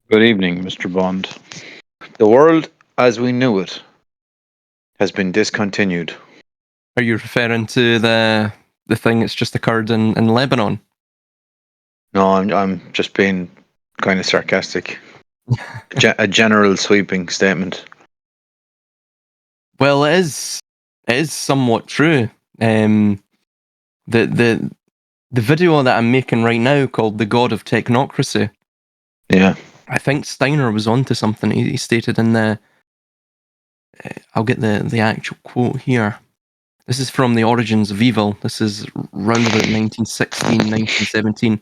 Good evening, Mr. Bond. The world as we knew it has been discontinued. Are you referring to the thing that's just occurred in Lebanon? No, I'm just being kind of sarcastic. A general sweeping statement. Well, it is somewhat true. Um, the the video that I'm making right now called "The God of Technocracy." Yeah. I think Steiner was onto something. He stated in the I'll get the actual quote here. This is from The Origins of Evil. This is round about 1916, 1917.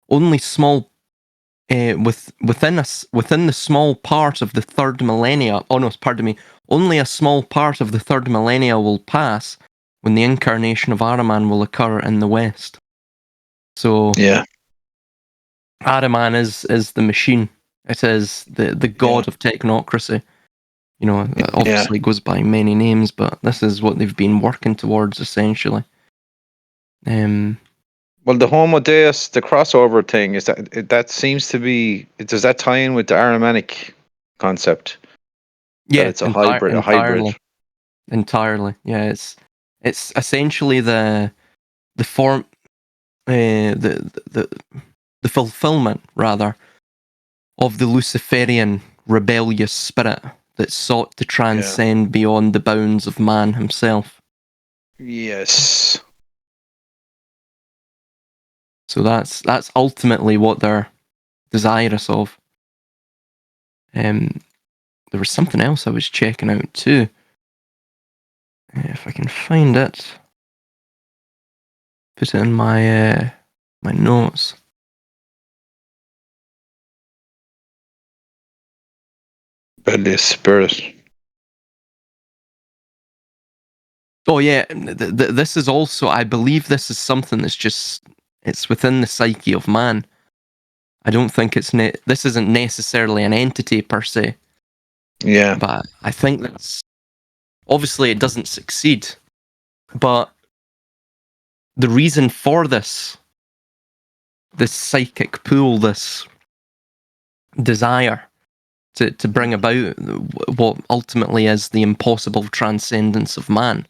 Only small within the small part of the third millennia. Oh no, pardon me. Only a small part of the third millennia will pass when the incarnation of Ahriman will occur in the West. So Yeah. Ahriman is the machine. It is the Yeah. god of technocracy. You know, Yeah. obviously it goes by many names, but this is what they've been working towards essentially. Um, Well, the Homo Deus, the crossover thing, is that seems to be. Does that tie in with the Ahrimanic concept that yeah, it's a hybrid? A hybrid. entirely. Yeah, it's essentially the form, the the fulfillment rather of the Luciferian rebellious spirit that sought to Yeah. transcend beyond the bounds of man himself. Yes. So that's ultimately what they're desirous of. Um, there was something else I was checking out too. If I can find it, put it in my notes. Rebellious spirit. Oh yeah, this is also. I believe this is something that's just it's within the psyche of man. I don't think this isn't necessarily an entity per se, Yeah. but I think that's obviously it doesn't succeed. But the reason for this psychic pull, this desire to bring about what ultimately is the impossible transcendence of man,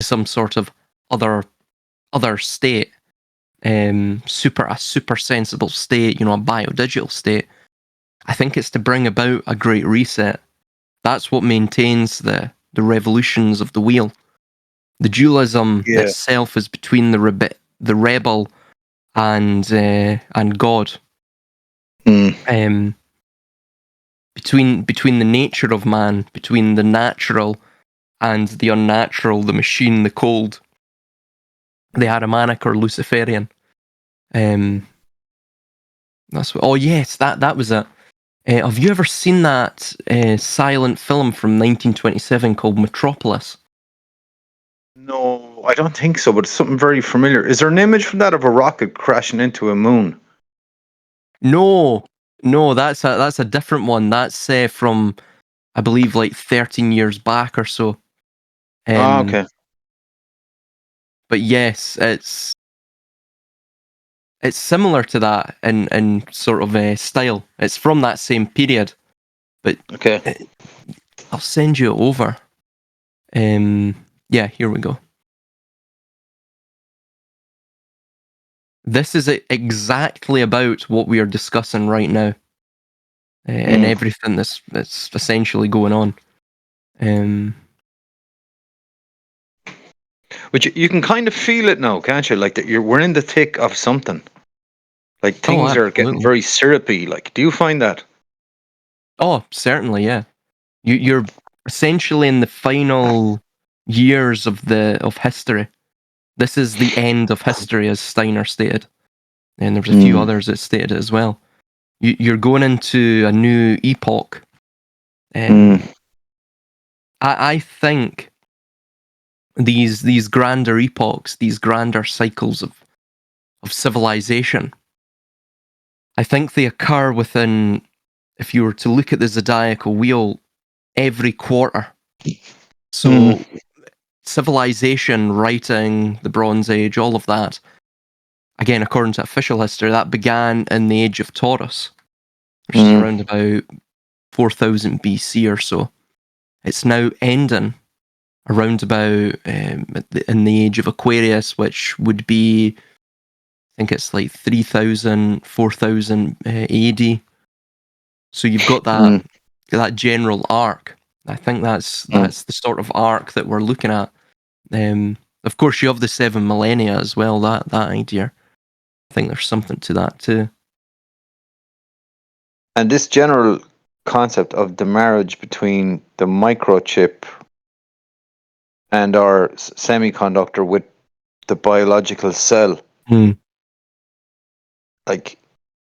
some sort of other state, a super sensible state, a biodigital state. I think it's to bring about a great reset. That's what maintains the revolutions of the wheel. The dualism Yeah. itself is between the rebel and God. Mm. Um, between the nature of man, between the natural and the unnatural, the machine, the cold, the Ahrimanic or Luciferian. Um, that's what. Oh yes, that was it. Have you ever seen that silent film from 1927 called Metropolis? No, I don't think so, but it's something very familiar. Is there an image from that of a rocket crashing into a moon? No, no, that's a different one. That's from I believe like 13 years back or so. Ah, Um, okay. but yes, it's similar to that in sort of a style. It's from that same period, but Okay. uh, I'll send you it over. Yeah, here we go. This is exactly about what we are discussing right now, and Mm. everything that's essentially going on. Um, But you can kind of feel it now, can't you? Like that we're in the thick of something. Like oh, things are getting absolutely. very syrupy. Like, do you find that? Oh, certainly, yeah. You're essentially in the final years of history. This is the end of history, as Steiner stated, and there's a few Mm. others that stated it as well. You're going into a new epoch. Mm. I think these grander epochs, these grander cycles of civilization, I think they occur within. If you were to look at the zodiacal wheel, every quarter. Mm. So civilization, writing, the Bronze Age, all of that, again, according to official history, that began in the age of Taurus. which is around about 4000 BC or so. It's now ending around about in the age of Aquarius, which would be, I think it's like 3000, 4000 AD. So you've got that general arc. I think that's the sort of arc that we're looking at. Of course, you have the 7 millennia as well. That idea. I think there's something to that too. And this general concept of the marriage between the microchip and our semiconductor with the biological cell. Like,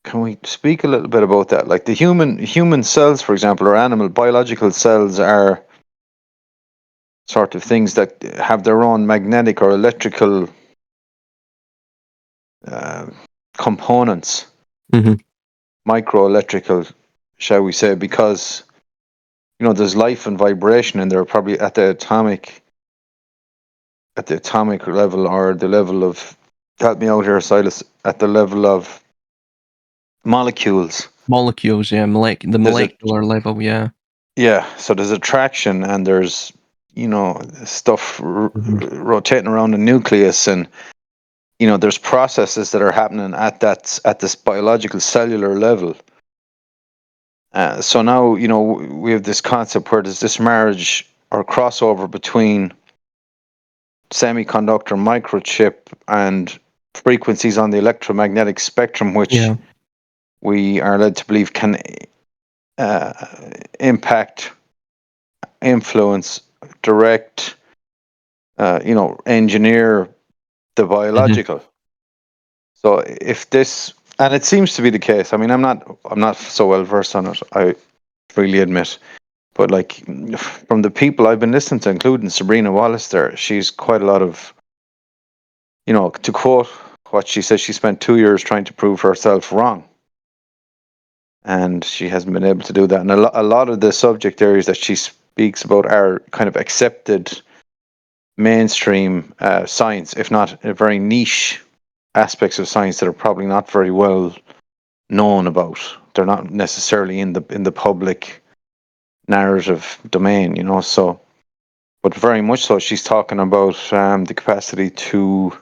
can we speak a little bit about that? Like the human cells, for example, or animal biological cells are sort of things that have their own magnetic or electrical components, microelectrical, shall we say, because there's life and vibration, and they're probably at the atomic level, or the level of, help me out here, Silas, at the level of molecules. Molecules, yeah, the molecular level, yeah. Yeah, so there's attraction, and there's stuff rotating around the nucleus, and there's processes that are happening at this biological cellular level. So now we have this concept where there's this marriage or crossover between semiconductor, microchip, and frequencies on the electromagnetic spectrum, which we are led to believe can impact, influence, direct, engineer the biological. So if this, and it seems to be the case. I mean, I'm not so well versed on it, I freely admit. But like, from the people I've been listening to, including Sabrina Wallace there, she's quite a lot of, to quote what she says, she spent 2 years trying to prove herself wrong. And she hasn't been able to do that. And a lot of the subject areas that she speaks about are kind of accepted mainstream science, if not very niche aspects of science that are probably not very well known about. They're not necessarily in the public narrative domain, so, but very much so she's talking about the capacity to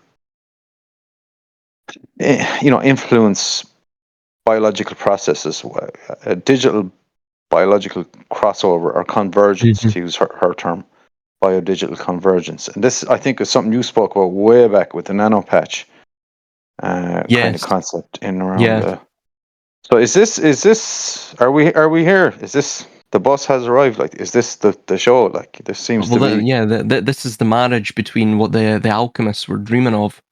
influence biological processes, a digital biological crossover or convergence, to use her term, biodigital convergence. And this, I think, is something you spoke about way back with the nanopatch kind of concept in around. So is this? Are we here? Is this the bus has arrived? Like, is this the show? Like, this seems to be. This is the marriage between what the alchemists were dreaming of.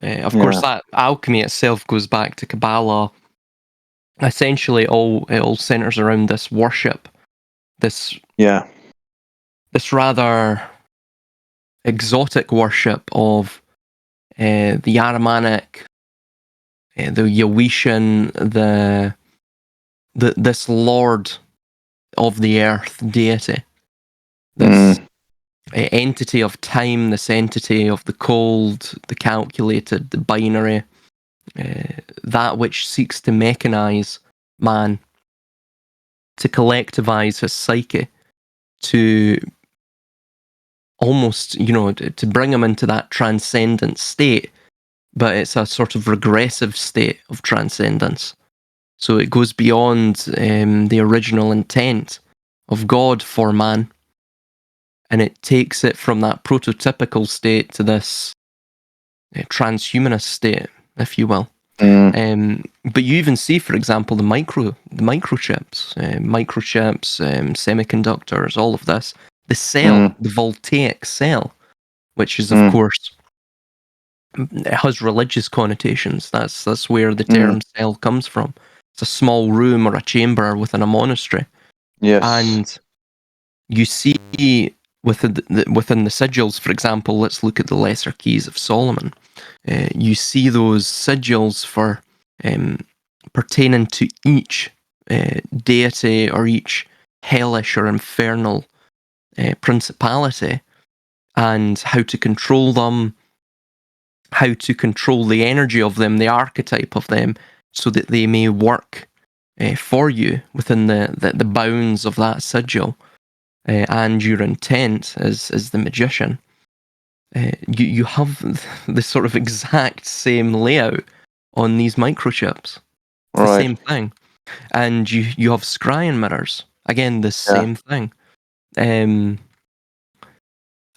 Of course, that alchemy itself goes back to Kabbalah. Essentially, it all centers around this worship, this rather exotic worship of the Ahrimanic, the Yahweh, this Lord of the Earth deity, this entity of time, this entity of the cold, the calculated, the binary, that which seeks to mechanize man, to collectivize his psyche, to almost, to bring him into that transcendent state, but it's a sort of regressive state of transcendence. So it goes beyond the original intent of God for man, and it takes it from that prototypical state to this transhumanist state, if you will. But you even see, for example, the microchips, semiconductors, all of this. The cell, the voltaic cell, which is, of course, it has religious connotations. That's where the term cell comes from. It's a small room or a chamber within a monastery. Yes. And you see within the sigils, for example, let's look at the Lesser Keys of Solomon. You see those sigils for pertaining to each deity or each hellish or infernal principality, and how to control them, how to control the energy of them, the archetype of them, so that they may work for you within the bounds of that sigil, and your intent as the magician, you have the sort of exact same layout on these microchips. It's the Right. same thing. And you have scrying mirrors. Again, the Yeah. same thing. Um,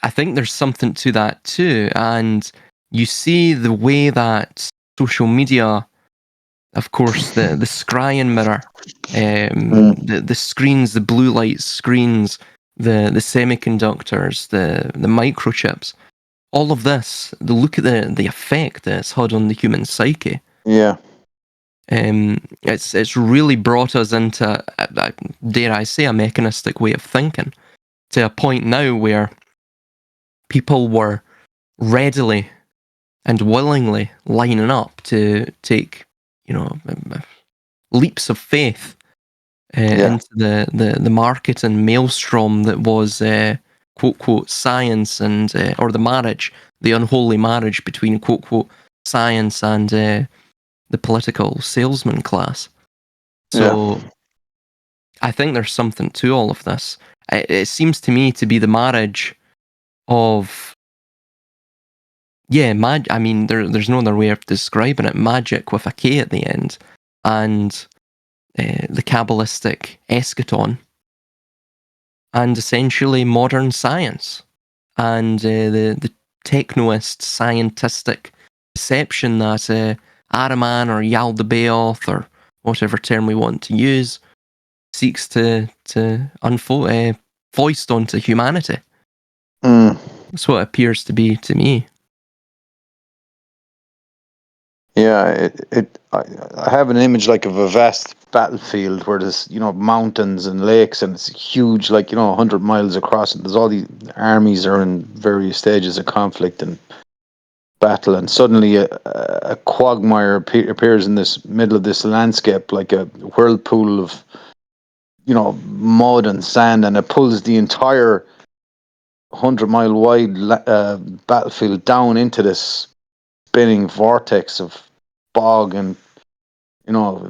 I think there's something to that too. And you see the way that social media, of course, the scrying mirror, the screens, the blue light screens, the semiconductors, the microchips, all of this, the look at the effect that it's had on the human psyche. Yeah. It's really brought us into, dare I say, a mechanistic way of thinking, to a point now where people were readily and willingly lining up to take, leaps of faith Yeah. into the market and maelstrom that was quote quote science and or the marriage, the unholy marriage between quote quote science and the political salesman class. Yeah. So I think there's something to all of this. It seems to me to be the marriage of, yeah, I mean, there's no other way of describing it. Magic with a K at the end, and the Kabbalistic eschaton, and essentially modern science, and the technoist scientistic perception that Ahriman or Yaldabaoth, or whatever term we want to use, seeks to foist onto humanity. Mm. That's what it appears to be to me. Yeah, I have an image like of a vast battlefield where there's, mountains and lakes, and it's huge, like, 100 miles across, and there's all these armies are in various stages of conflict and battle, and suddenly a quagmire appears in this middle of this landscape, like a whirlpool of, mud and sand, and it pulls the entire 100-mile wide battlefield down into this spinning vortex of bog, and you know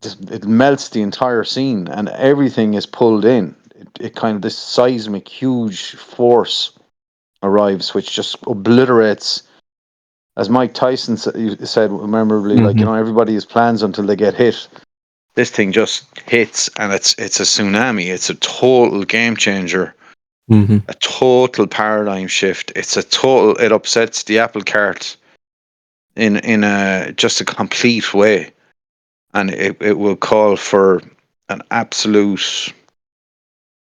it melts the entire scene, and everything is pulled in. It kind of, this seismic huge force arrives, which just obliterates, as Mike Tyson said memorably, like, Mm-hmm. everybody has plans until they get hit. This thing just hits, and it's a tsunami. It's a total game changer, Mm-hmm. a total paradigm shift. It upsets the apple cart in a just a complete way, and it will call for an absolute,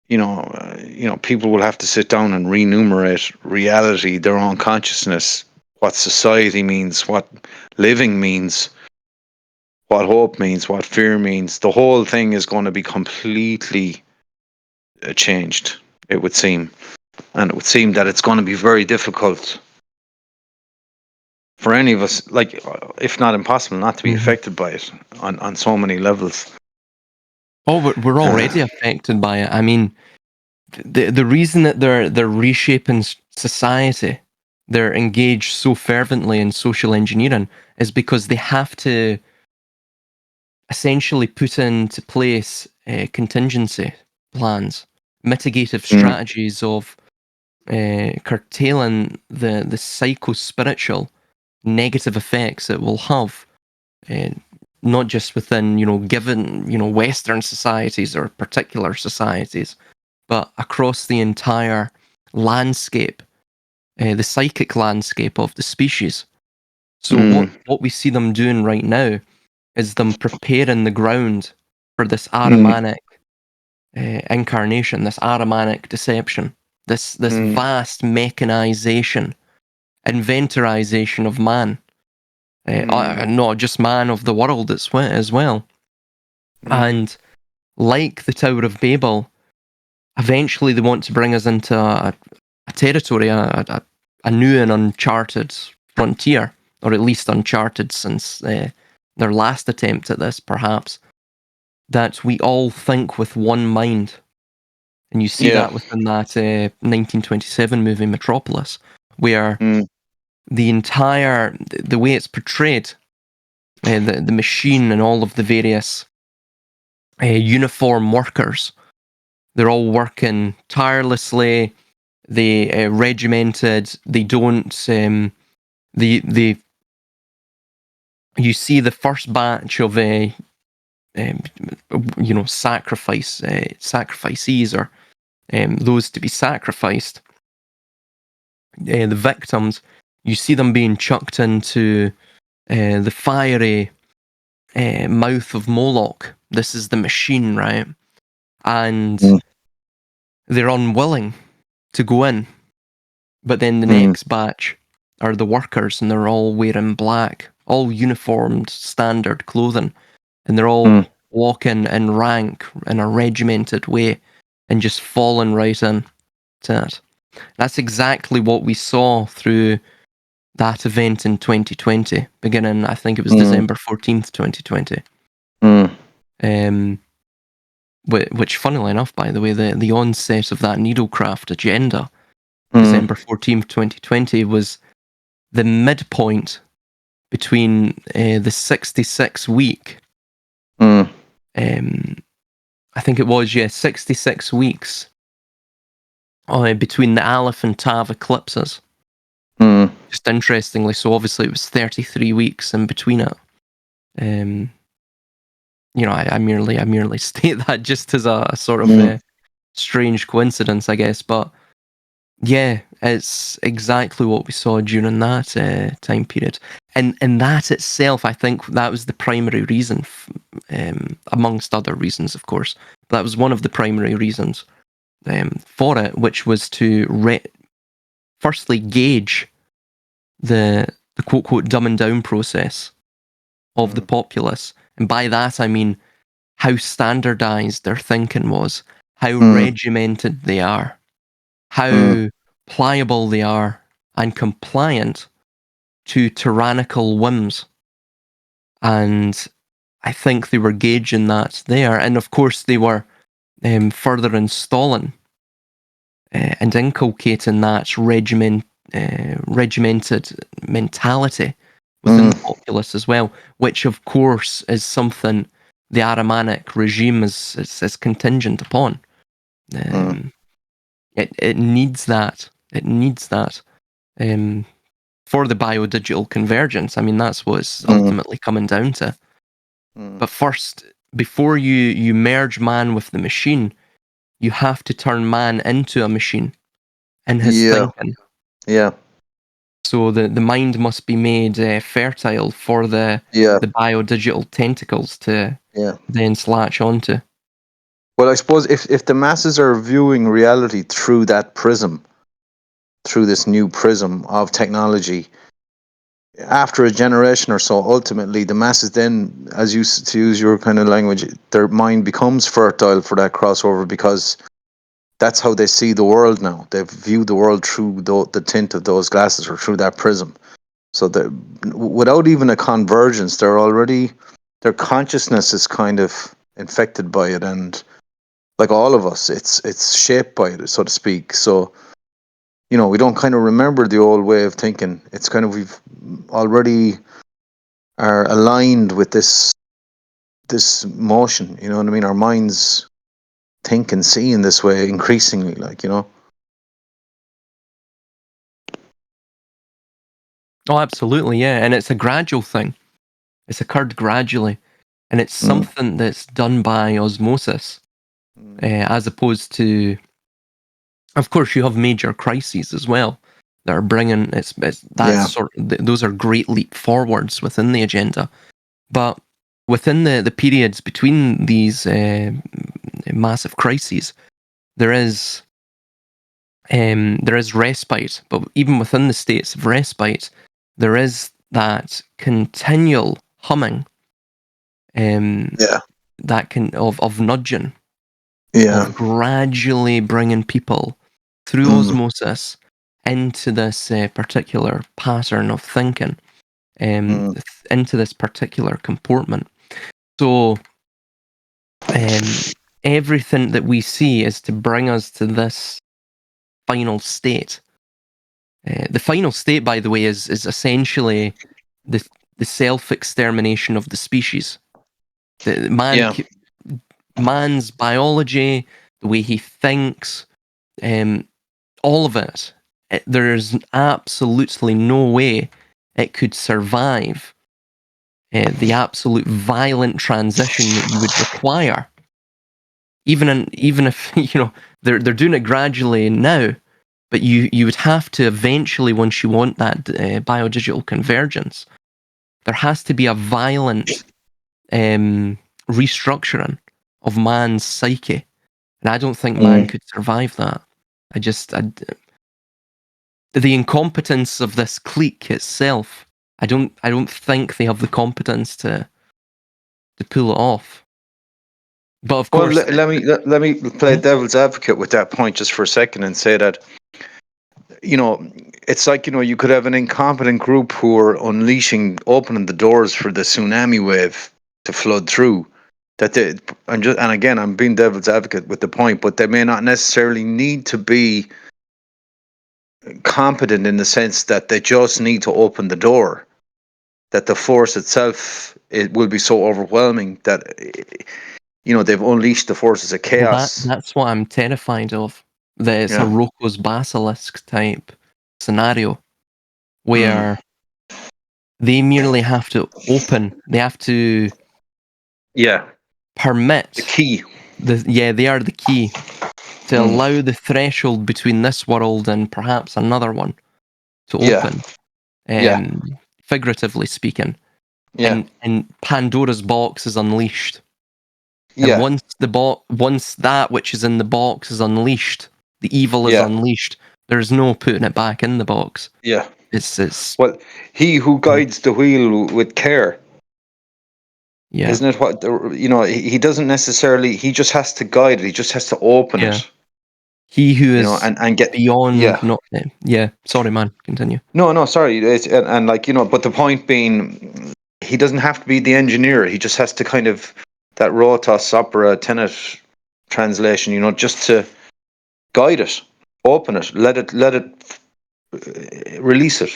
people will have to sit down and renumerate reality, their own consciousness, what society means, what living means, what hope means, what fear means. The whole thing is going to be completely changed, it would seem. And it would seem that it's going to be very difficult for any of us, like, if not impossible, not to be Mm-hmm. affected by it on so many levels. Oh, we're already affected by it. I mean, the reason that they're reshaping society, they're engaged so fervently in social engineering, is because they have to essentially put into place contingency plans, mitigative Mm, strategies of curtailing the psycho-spiritual negative effects it will have, uh, not just within, given, Western societies or particular societies, but across the entire landscape, the psychic landscape of the species. So mm, what we see them doing right now is them preparing the ground for this mm, Ahrimanic incarnation, this Ahrimanic deception, this mm, vast mechanization, inventorization of man, not just man of the world as well. mm, And like the Tower of Babel, eventually they want to bring us into a territory, a new and uncharted frontier, or at least uncharted since their last attempt at this, perhaps, that we all think with one mind. And you see yeah. that within that 1927 movie Metropolis, where Mm, the way it's portrayed the machine and all of the various uniform workers. They're all working tirelessly. They regimented. They don't. They you see the first batch of sacrificees, or those to be sacrificed, the victims. You see them being chucked into the fiery mouth of Moloch. This is the machine, right? And they're unwilling to go in. But then the next batch are the workers, and they're all wearing black, all uniformed, standard clothing, and they're all walking in rank in a regimented way and just falling right in to it. That's exactly what we saw through that event in 2020, beginning, I think it was December 14th, 2020. Which, funnily enough, by the way, the onset of that needlecraft agenda, December 14th, 2020, was the midpoint between the 66 week, I think it was, 66 weeks between the Aleph and Tav eclipses. Just interestingly, so obviously it was 33 weeks in between it. I merely state that just as a sort of strange coincidence, I guess, but yeah, it's exactly what we saw during that time period. And that itself, I think that was the primary reason, amongst other reasons, of course. But that was one of the primary reasons for it, which was to firstly gauge the quote-quote dumbing down process of the populace. And by that, I mean how standardized their thinking was, how regimented they are, how pliable they are and compliant to tyrannical whims. And I think they were gauging that there. And of course, they were further installing and inculcating that regimented mentality within the populace as well, which of course is something the Ahrimanic regime is contingent upon. It needs that. It needs that for the biodigital convergence. I mean, that's what it's ultimately coming down to. But first, before you merge man with the machine, you have to turn man into a machine in his thinking. Yeah. So the mind must be made fertile for the biodigital tentacles to then latch onto. Well, I suppose if the masses are viewing reality through that prism, through this new prism of technology, after a generation or so, ultimately the masses then, to use your kind of language, their mind becomes fertile for that crossover, because that's how they see the world now. They view the world through the tint of those glasses, or through that prism. So without even a convergence, their consciousness is kind of infected by it, and like all of us, it's shaped by it, so to speak. So, we don't kind of remember the old way of thinking. It's kind of, we've already are aligned with this motion. You know what I mean? Our minds think and see in this way increasingly, Oh, absolutely, yeah. And it's a gradual thing. It's occurred gradually. And it's something that's done by osmosis, as opposed to, of course, you have major crises as well that are bringing those are great leap forwards within the agenda. But within the periods between these massive crises, there is respite. But even within the states of respite, there is that continual humming, that of nudging, of gradually bringing people through osmosis into this particular pattern of thinking, into this particular comportment. So everything that we see is to bring us to this final state. The final state, by the way, is essentially the self-extermination of the species. The Yeah. man's biology, the way he thinks, all of it, there's absolutely no way it could survive the absolute violent transition that you would require. Even if they're doing it gradually now, but you would have to eventually, once you want that biodigital convergence, there has to be a violent restructuring of man's psyche, and I don't think man could survive that. The incompetence of this clique itself, I don't think they have the competence to pull it off. But of Well, course, let me play devil's advocate with that point just for a second and say that, it's like, you could have an incompetent group who are opening the doors for the tsunami wave to flood through. And again, I'm being devil's advocate with the point, but they may not necessarily need to be competent in the sense that they just need to open the door. That the force itself, it will be so overwhelming that they've unleashed the forces of chaos. that's what I'm terrified of. That it's a Yeah. Roko's basilisk type scenario Mm. where they merely have to open. They have to Yeah. The permit key. they are the key to Mm. allow the threshold between this world and perhaps another one to Yeah. open, Yeah. figuratively speaking, Yeah. and Pandora's box is unleashed. And Yeah. once that which is in the box is unleashed, the evil is Yeah. unleashed. There's no putting it back in the box. Yeah. It's Well, he who guides the wheel with care, yeah, isn't it? He doesn't necessarily. He just has to guide it. He just has to open yeah. it. He who is And get. beyond Yeah. not yeah. Sorry, man. Continue. No, sorry. And like, but the point being, he doesn't have to be the engineer. He just has to kind of that rotos opera tenet translation, just to guide it, open it, let it release it,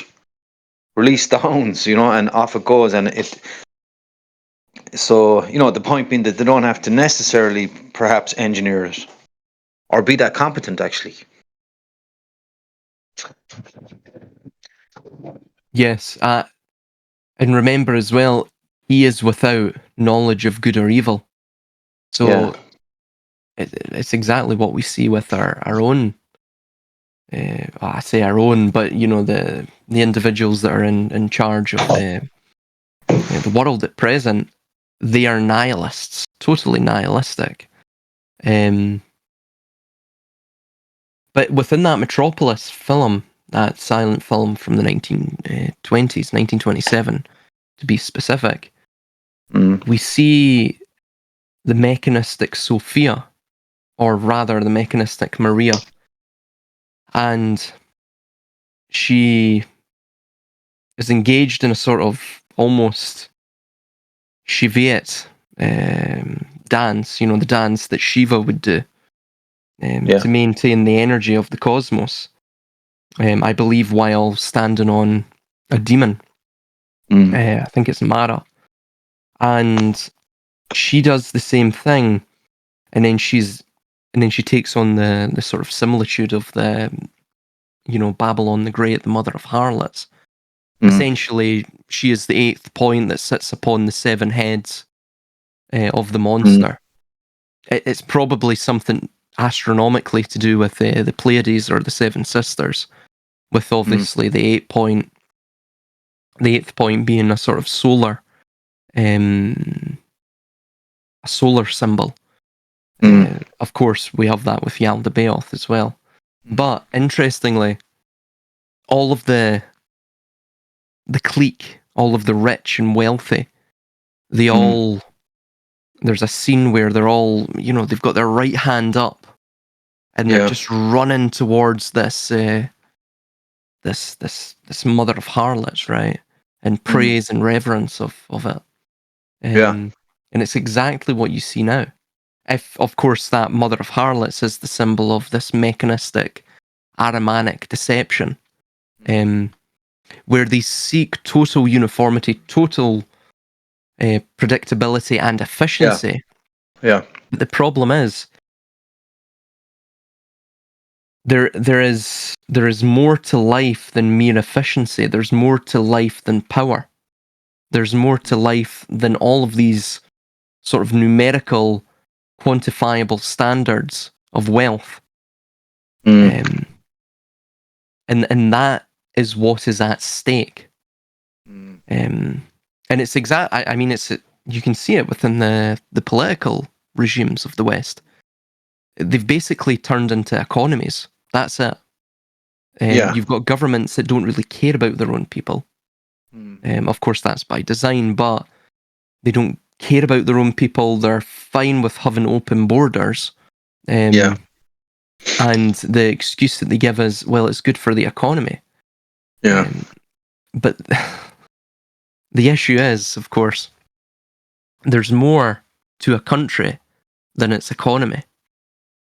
release the hounds, and off it goes. And it. So the point being that they don't have to necessarily perhaps engineer it or be that competent actually. Yes, and remember as well, he is without knowledge of good or evil. Yeah. So it's exactly what we see with our own. I say our own, but the individuals that are in charge of the world at present. They are nihilists, totally nihilistic. Um, but within that Metropolis film, that silent film from the 1920s, 1927 to be specific, Mm. we see the mechanistic Sophia, or rather the mechanistic Maria, and she is engaged in a sort of almost Shivaite dance, the dance that Shiva would do Yeah. to maintain the energy of the cosmos. I believe while standing on a demon, Mm. I think it's Mara, and she does the same thing, and then she takes on the sort of similitude of the Babylon the Great, the mother of harlots. Mm. Essentially, she is the eighth point that sits upon the seven heads of the Mm. monster. It's probably something astronomically to do with the Pleiades or the Seven Sisters, with Mm. obviously the eighth point being a sort of um, a solar symbol. Mm. Of course, we have that with Yaldabaoth as well. But interestingly, all of the clique, all of the rich and wealthy, they Mm. all there's a scene where they're all they've got their right hand up and they're Yeah. just running towards this this mother of harlots, right? And Mm. praise and reverence of it. Yeah. And it's exactly what you see now. If, of course, that mother of harlots is the symbol of this mechanistic, Ahrimanic deception. Um, where they seek total uniformity, total predictability and Yeah. efficiency. Yeah. But the problem is there is more to life than mere efficiency. There's more to life than power. There's more to life than all of these sort of numerical, quantifiable standards of wealth. Mm. And that is what is at stake. Mm. And it's I mean, you can see it within the political regimes of the West. They've basically turned into economies. That's it. Yeah. You've got governments that don't really care about their own people. Mm. Of course, that's by design, but they don't care about their own people. They're fine with having open borders. Yeah. And the excuse that they give is, well, it's good for the economy. Yeah. But the issue is, of course, there's more to a country than its economy.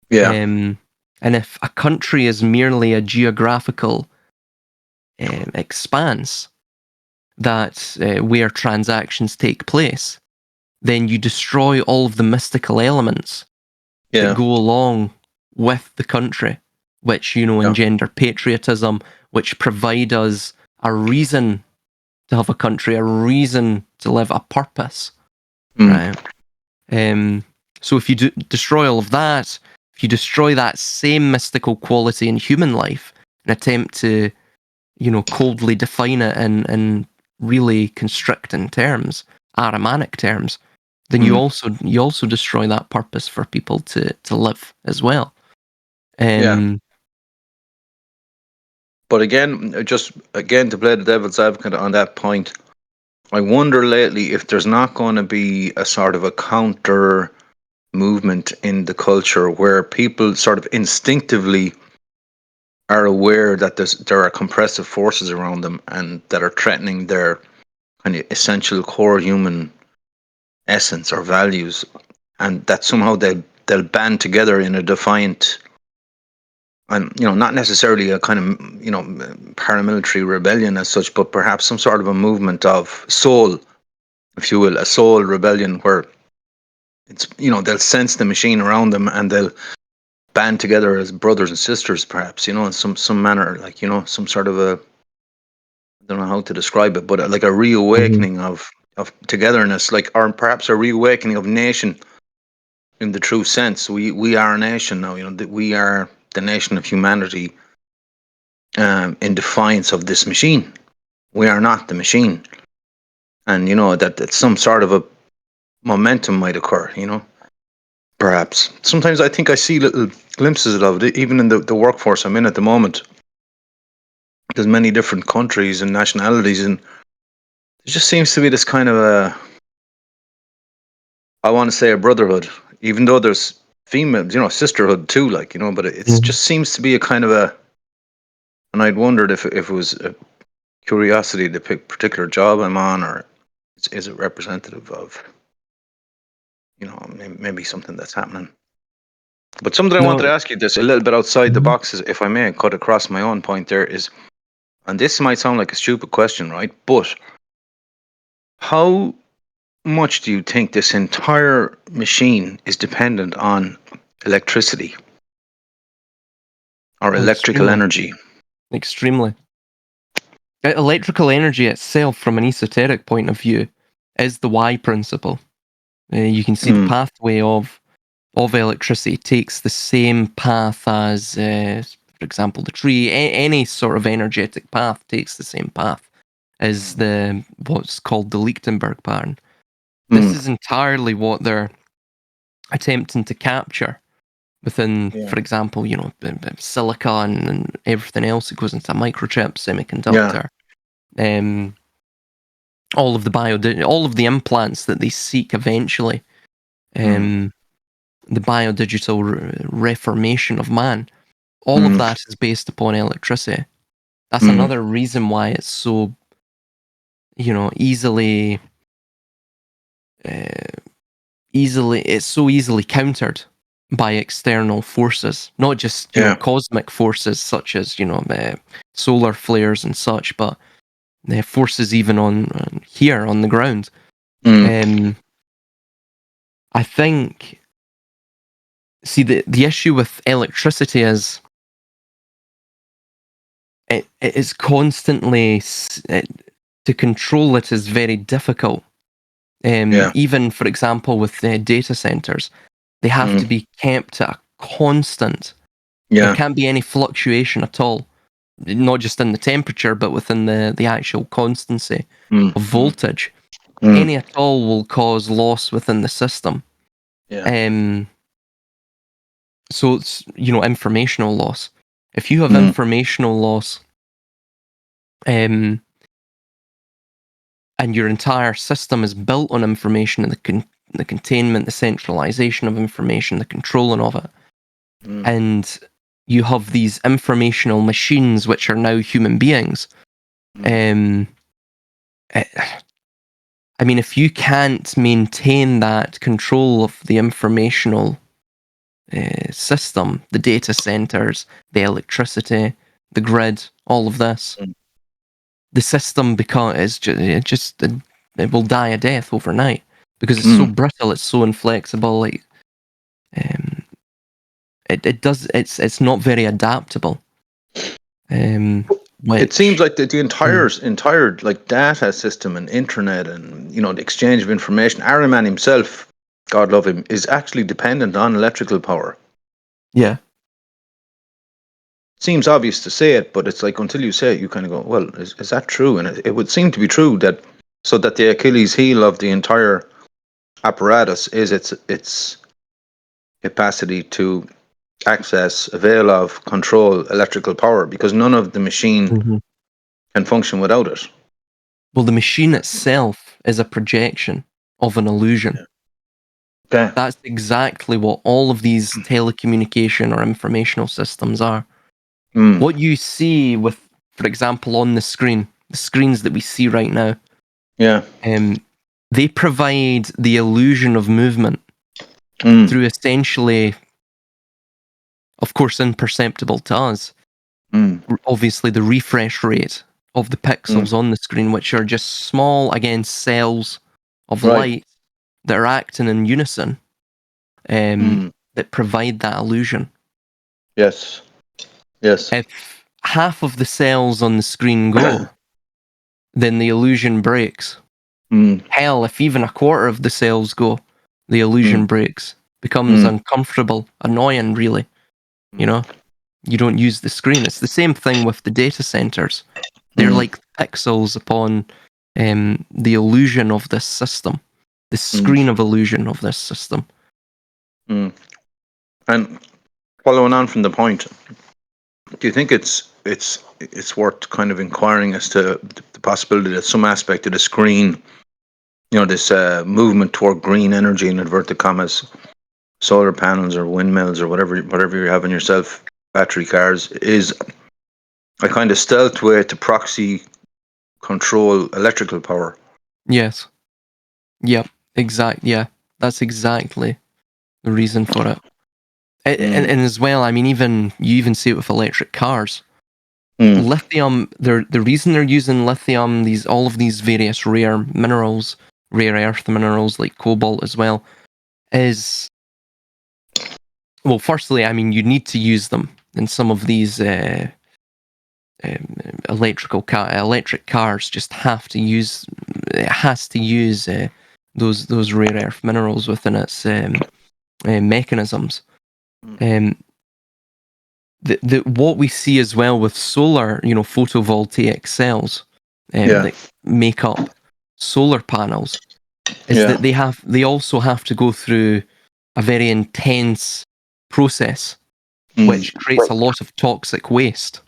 Yeah. And if a country is merely a geographical expanse that where transactions take place, then you destroy all of the mystical elements that Yeah. go along with the country, which, Yeah. engender patriotism, which provide us a reason to have a country, a reason to live, a purpose, Mm. right? So if you destroy all of that, if you destroy that same mystical quality in human life and attempt to, coldly define it in really constricting terms, Ahrimanic terms, then you Mm. also destroy that purpose for people to live as well. Yeah. Um, But again, just again to play the devil's advocate on that point, I wonder lately if there's not going to be a sort of a counter movement in the culture where people sort of instinctively are aware that there are compressive forces around them and that are threatening their kind of essential core human essence or values, and that somehow they'll band together in a defiant, and not necessarily a kind of paramilitary rebellion as such, but perhaps some sort of a movement of soul, if you will, a soul rebellion where it's they'll sense the machine around them and they'll band together as brothers and sisters, perhaps in some manner, like some sort of a, I don't know how to describe it, but like a mhm. reawakening of togetherness, like, or perhaps a reawakening of nation in the true sense. We are a nation now. That we are the nation of humanity, in defiance of this machine. We are not the machine, and that some sort of a momentum might occur. Perhaps sometimes I think I see little glimpses of it, even in the workforce I'm in at the moment. There's many different countries and nationalities, and there just seems to be this kind of a, I want to say, a brotherhood, even though there's females, sisterhood too, like, but it Mhm. just seems to be a kind of a, and I'd wondered if it was a curiosity to pick particular job I'm on, or is it representative of, maybe something that's happening. But something I wanted No, to ask you, this a little bit outside the mhm. boxes, if I may, cut across my own point there is, and this might sound like a stupid question, right? But how much do you think this entire machine is dependent on electricity or electrical Extremely, energy? extremely. Electrical energy itself, from an esoteric point of view, is the Y principle. You can see the Mm. pathway of electricity takes the same path as, for example, the tree. Any sort of energetic path takes the same path as Mm. the what's called the Lichtenberg pattern. This Mm. is entirely what they're attempting to capture within, Yeah. for example, silica and everything else that goes into a microchip, Yeah. semiconductor, um, all of the implants that they seek eventually, Mm. um, the biodigital reformation of man. All of Mm. that is based upon electricity. That's Mm. another reason why it's so, easily, uh, it's so easily countered by external forces, not just Yeah. cosmic forces such as solar flares and such, but forces even on here on the ground. I think, see, the issue with electricity is it is constantly, to control it is very difficult. Even, for example, with data centers, they have to be kept at a constant. There can't be any fluctuation at all, not just in the temperature, but within the actual constancy of voltage. Any at all will cause loss within the system. So it's, informational loss. If you have informational loss, and your entire system is built on information, and the containment, the centralization of information, the controlling of it, and you have these informational machines which are now human beings. I mean, if you can't maintain that control of the informational system, the data centers, the electricity, the grid, all of this, the system it will die a death overnight because it's so brittle, it's so inflexible. Like, it's not very adaptable. It seems like the entire like data system and internet and the exchange of information. Ahriman himself, God love him, is actually dependent on electrical power. Yeah. Seems obvious to say it, but it's like until you say it, you kind of go, well, is that true? And it would seem to be true that the Achilles heel of the entire apparatus is its capacity to access, avail of, control electrical power, because none of the machine can function without it. Well, the machine itself is a projection of an illusion. Okay. That's exactly what all of these telecommunication or informational systems are. What you see with, for example, on the screens that we see right now, they provide the illusion of movement through essentially, of course, imperceptible to us, obviously the refresh rate of the pixels on the screen, which are just small, again, cells of light that are acting in unison, that provide that illusion. Yes. If half of the cells on the screen go, then the illusion breaks. Hell, if even a quarter of the cells go, the illusion breaks. Becomes uncomfortable, annoying, really. You don't use the screen. It's the same thing with the data centers. They're like pixels upon the illusion of this system, the screen of illusion of this system. And following on from the point, do you think it's worth kind of inquiring as to the possibility that some aspect of the screen, this movement toward green energy in inverted commas, solar panels or windmills or whatever you're having yourself, battery cars, is a kind of stealth way to proxy control electrical power? Yes. Yep. Yeah. That's exactly the reason for it. And as well, I mean, you even see it with electric cars. Lithium. The reason they're using lithium, all of these various rare minerals, rare earth minerals like cobalt as well, is, well, firstly, I mean, you need to use them in some of these electric cars. Just have to use. It has to use those rare earth minerals within its mechanisms. What we see as well with solar, photovoltaic cells that make up solar panels, is that they also have to go through a very intense process, which creates a lot of toxic waste.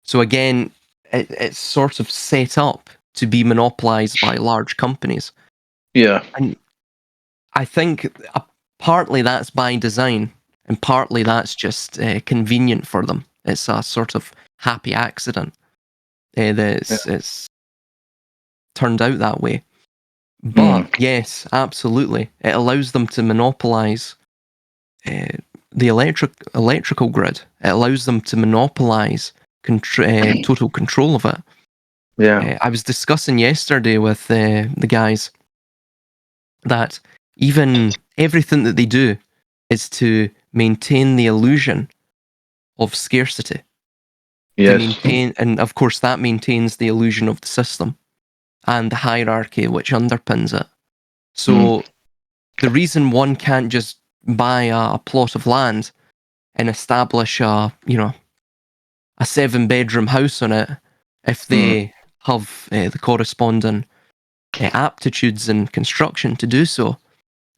So again, it's sort of set up to be monopolized by large companies. Yeah. And I think partly that's by design, and partly that's just convenient for them. It's a sort of happy accident that it's turned out that way. But yes, absolutely, it allows them to monopolize the electrical grid. It allows them to monopolize total control of it. Yeah. I was discussing yesterday with the guys that even everything that they do is to maintain the illusion of scarcity, to Yes. maintain, and of course that maintains the illusion of the system and the hierarchy which underpins it. Mm. So the reason one can't just buy a plot of land and establish a, a 7-bedroom house on it if Mm. they have the corresponding aptitudes in construction to do so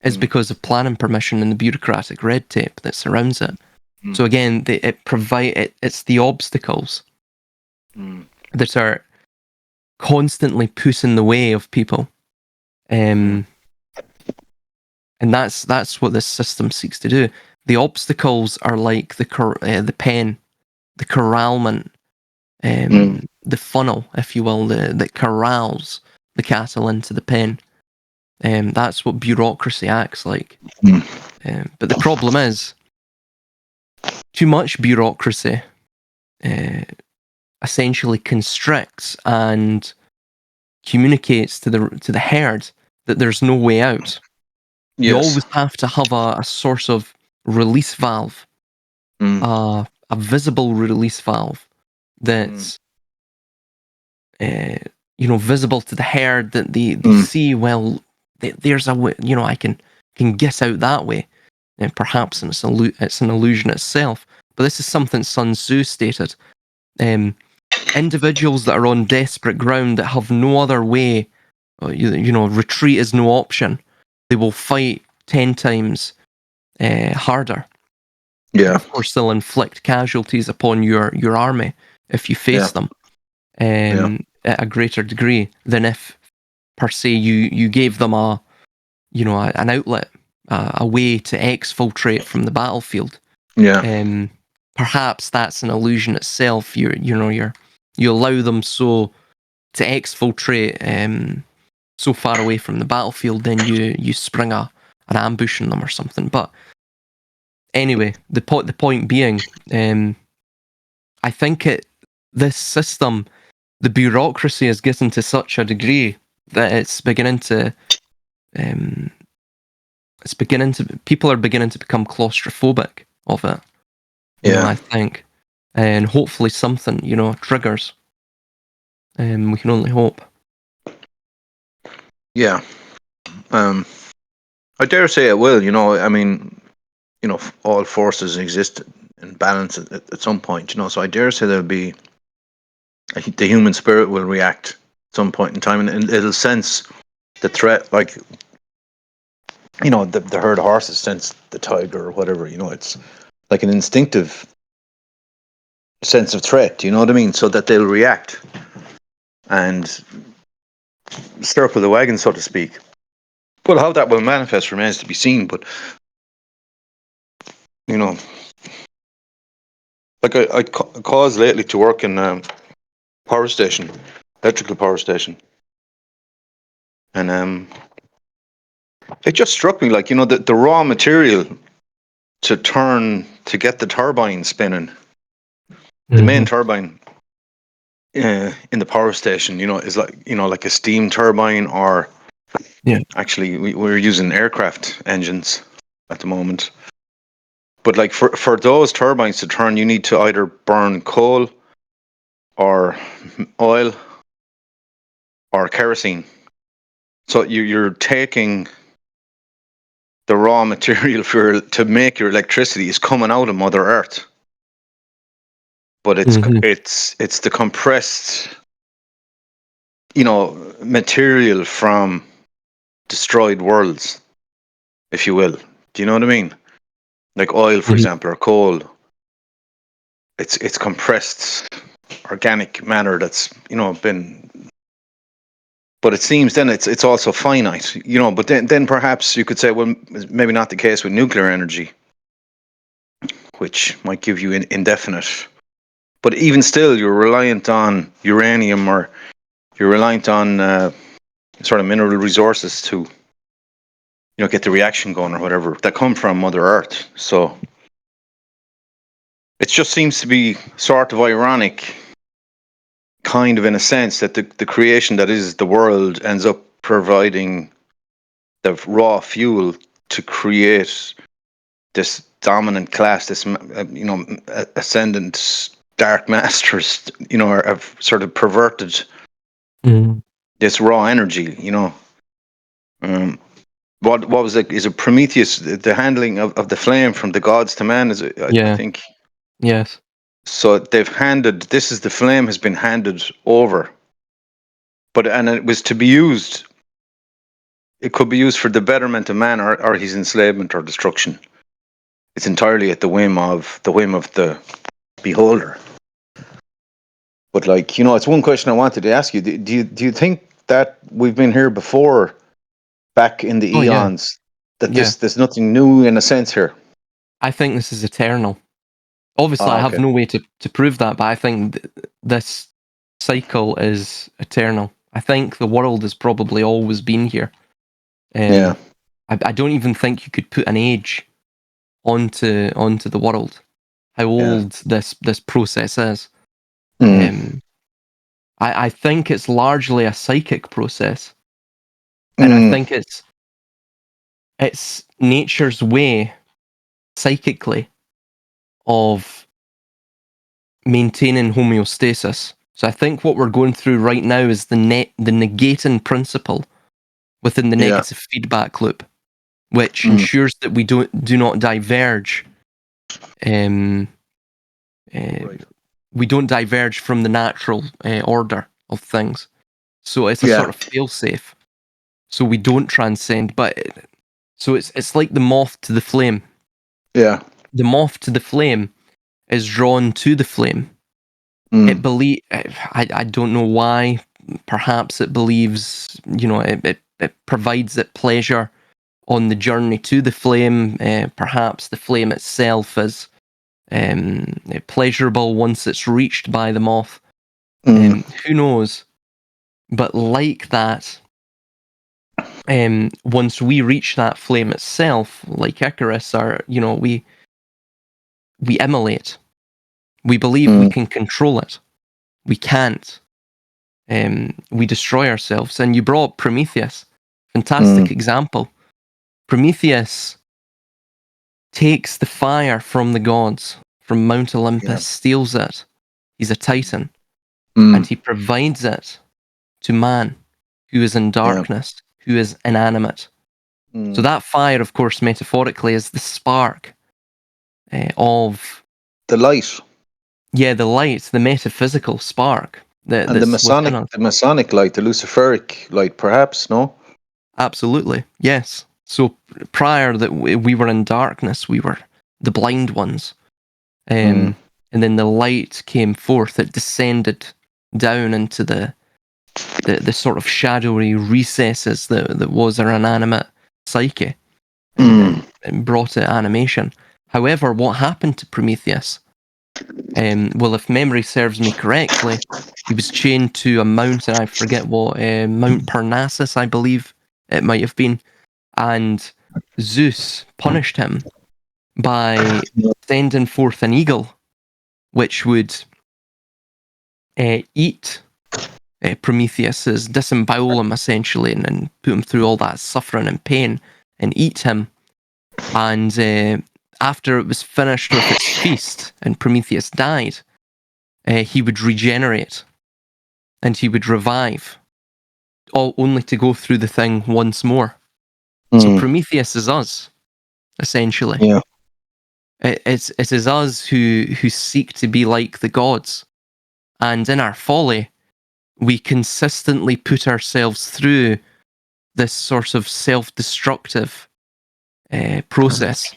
is Mm. because of planning permission and the bureaucratic red tape that surrounds it. Mm. So again, it's the obstacles Mm. that are constantly pushing the way of people, Mm. and that's what this system seeks to do. The obstacles are like the pen, the corralment, Mm. the funnel, if you will, that corrals the cattle into the pen. That's what bureaucracy acts like. Mm. But the problem is, too much bureaucracy uh, essentially constricts and communicates to the herd that there's no way out. You Yes. always have to have a source of release valve, Mm. a visible release valve Mm. that's uh, visible to the herd, that they Mm. see, well, there's a way, I can get out that way, and perhaps it's an illusion itself. But this is something Sun Tzu stated. Um, Individuals that are on desperate ground, that have no other way, retreat is no option. They will fight 10 times harder. And Yeah. of course, they'll inflict casualties upon your army if you Yeah. face them Yeah. at a greater degree than if, per se, you gave them an outlet, a way to exfiltrate from the battlefield. Yeah. Um, Perhaps that's an illusion itself. You allow them to exfiltrate so far away from the battlefield, then you spring an ambush on them or something. But anyway, the point being, I think this system, the bureaucracy is getting to such a degree that um, people are beginning to become claustrophobic of it. Yeah. I think, and hopefully something triggers. We can only hope. Yeah. Um, I dare say it will. I mean, all forces exist in balance at some point. So I dare say there'll be the human spirit will react at some point in time, and it'll sense the threat, like the herd of horses sense the tiger or whatever. It's like an instinctive sense of threat. You know what I mean? So that they'll react and circle the wagon, so to speak. But how that will manifest remains to be seen. But you know, like I caused lately to work in power station, electrical power station, and it just struck me, like, the raw material to get the turbine spinning, the main Mm-hmm. turbine in the power station, is like a steam turbine, or Yeah. actually we're using aircraft engines at the moment. But like for those turbines to turn, you need to either burn coal or oil or kerosene. So you're taking the raw material to make your electricity is coming out of Mother Earth, but it's Mm-hmm. it's it's the compressed material from destroyed worlds, if you will. Do you know what I mean? Like oil, for Mm-hmm. example, or coal. It's compressed organic matter that's been. But it seems then it's also finite, But then perhaps you could say, well, maybe not the case with nuclear energy, which might give you indefinite. But even still, you're reliant on uranium, or you're reliant on sort of mineral resources to get the reaction going, or whatever, that come from Mother Earth. So it just seems to be sort of ironic kind of in a sense that the creation that is the world ends up providing the raw fuel to create this dominant class, this ascendant dark masters, have sort of perverted this raw energy. Um, what was it? Is it Prometheus? The handling of the flame from the gods to man? Is it? I Yeah. think. Yes. So they've handed. This is the flame has been handed over, and it was to be used. It could be used for the betterment of man, or his enslavement or destruction. It's entirely at the whim of the beholder. But it's one question I wanted to ask you. Do you think that we've been here before, back in the Oh yeah. eons, that Yeah. there's nothing new in a sense here? I think this is eternal. Obviously, I Oh, have okay. no way to prove that, but I think this cycle is eternal. I think the world has probably always been here. Yeah. I don't even think you could put an age onto the world. How Yeah. old this process is. Mm. Um, I think it's largely a psychic process, and I Mm. think it's nature's way psychically of maintaining homeostasis. So I think what we're going through right now is the negating principle within the Yeah. negative feedback loop, which Mm. ensures that we do not diverge. Um, Right. we don't diverge from the natural order of things. So it's a Yeah. sort of failsafe. So we don't transcend, so it's like the moth to the flame. Yeah. The moth to the flame is drawn to the flame. Mm. I don't know why. Perhaps it believes, it provides it pleasure on the journey to the flame. Perhaps the flame itself is pleasurable once it's reached by the moth. Mm. Who knows? But like that, once we reach that flame itself, like Icarus, we immolate. We believe we Mm. can control it. We can't. We destroy ourselves. And you brought up Prometheus. Fantastic Mm. example. Prometheus takes the fire from the gods, from Mount Yeah. Olympus, steals it. He's a titan. And Mm. he provides it to man, who is in Yeah. darkness, who is inanimate. So Mm. that fire, of course, metaphorically, is the spark of, The light the light, the metaphysical spark and the that's within Masonic, us. light, the Luciferic light, perhaps. No. Absolutely, yes. So prior that we were in darkness, we were the blind ones, Mm. and then the light came forth. It descended down into the sort of shadowy recesses that was our inanimate psyche, Mm. and brought it animation. However, what happened to Prometheus? Well, if memory serves me correctly, he was chained to a mountain. I forget what, Mount Parnassus, I believe it might have been, and Zeus punished him by sending forth an eagle, which would eat Prometheus, disembowel him essentially, and put him through all that suffering and pain, and eat him. And after it was finished with its feast and Prometheus died, he would regenerate and he would revive, all only to go through the thing once more. So Mm. Prometheus is us, essentially. Yeah. It is us who seek to be like the gods, and in our folly, we consistently put ourselves through this sort of self-destructive process,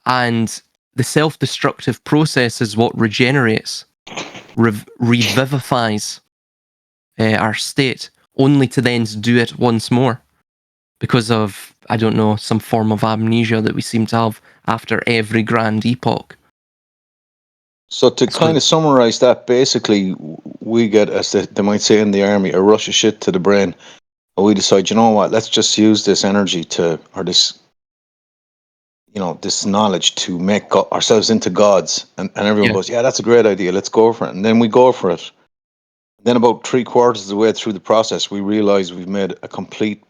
and the self-destructive process is what regenerates, revivifies our state, only to then do it once more because of, I don't know, some form of amnesia that we seem to have after every grand epoch. So to kind So of summarize that, basically, we get, as they might say in the army, a rush of shit to the brain, and we decide, you know what, let's just use this energy or this knowledge to make ourselves into gods, and everyone yeah, goes, yeah, that's a great idea, let's go for it, and then we go for it, Then about 3/4 of the way through the process, we realize we've made a complete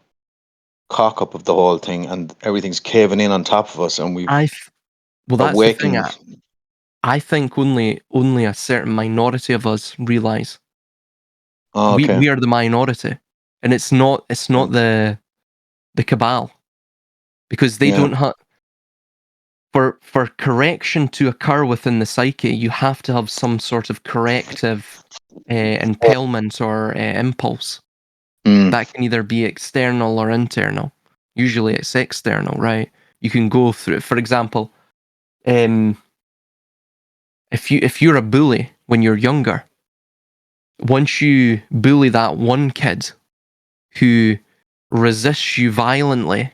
cock up of the whole thing, and everything's caving in on top of us, and we've Well, that's the thing. awakened. I think only a certain minority of us realize Oh, we okay. we are the minority, and it's not the cabal, because they Yeah. don't have for correction to occur within the psyche. You have to have some sort of corrective impellment or impulse Mm. that can either be external or internal. Usually, it's external, right? You can go through, for example, um, if you're a bully when you're younger, once you bully that one kid who resists you violently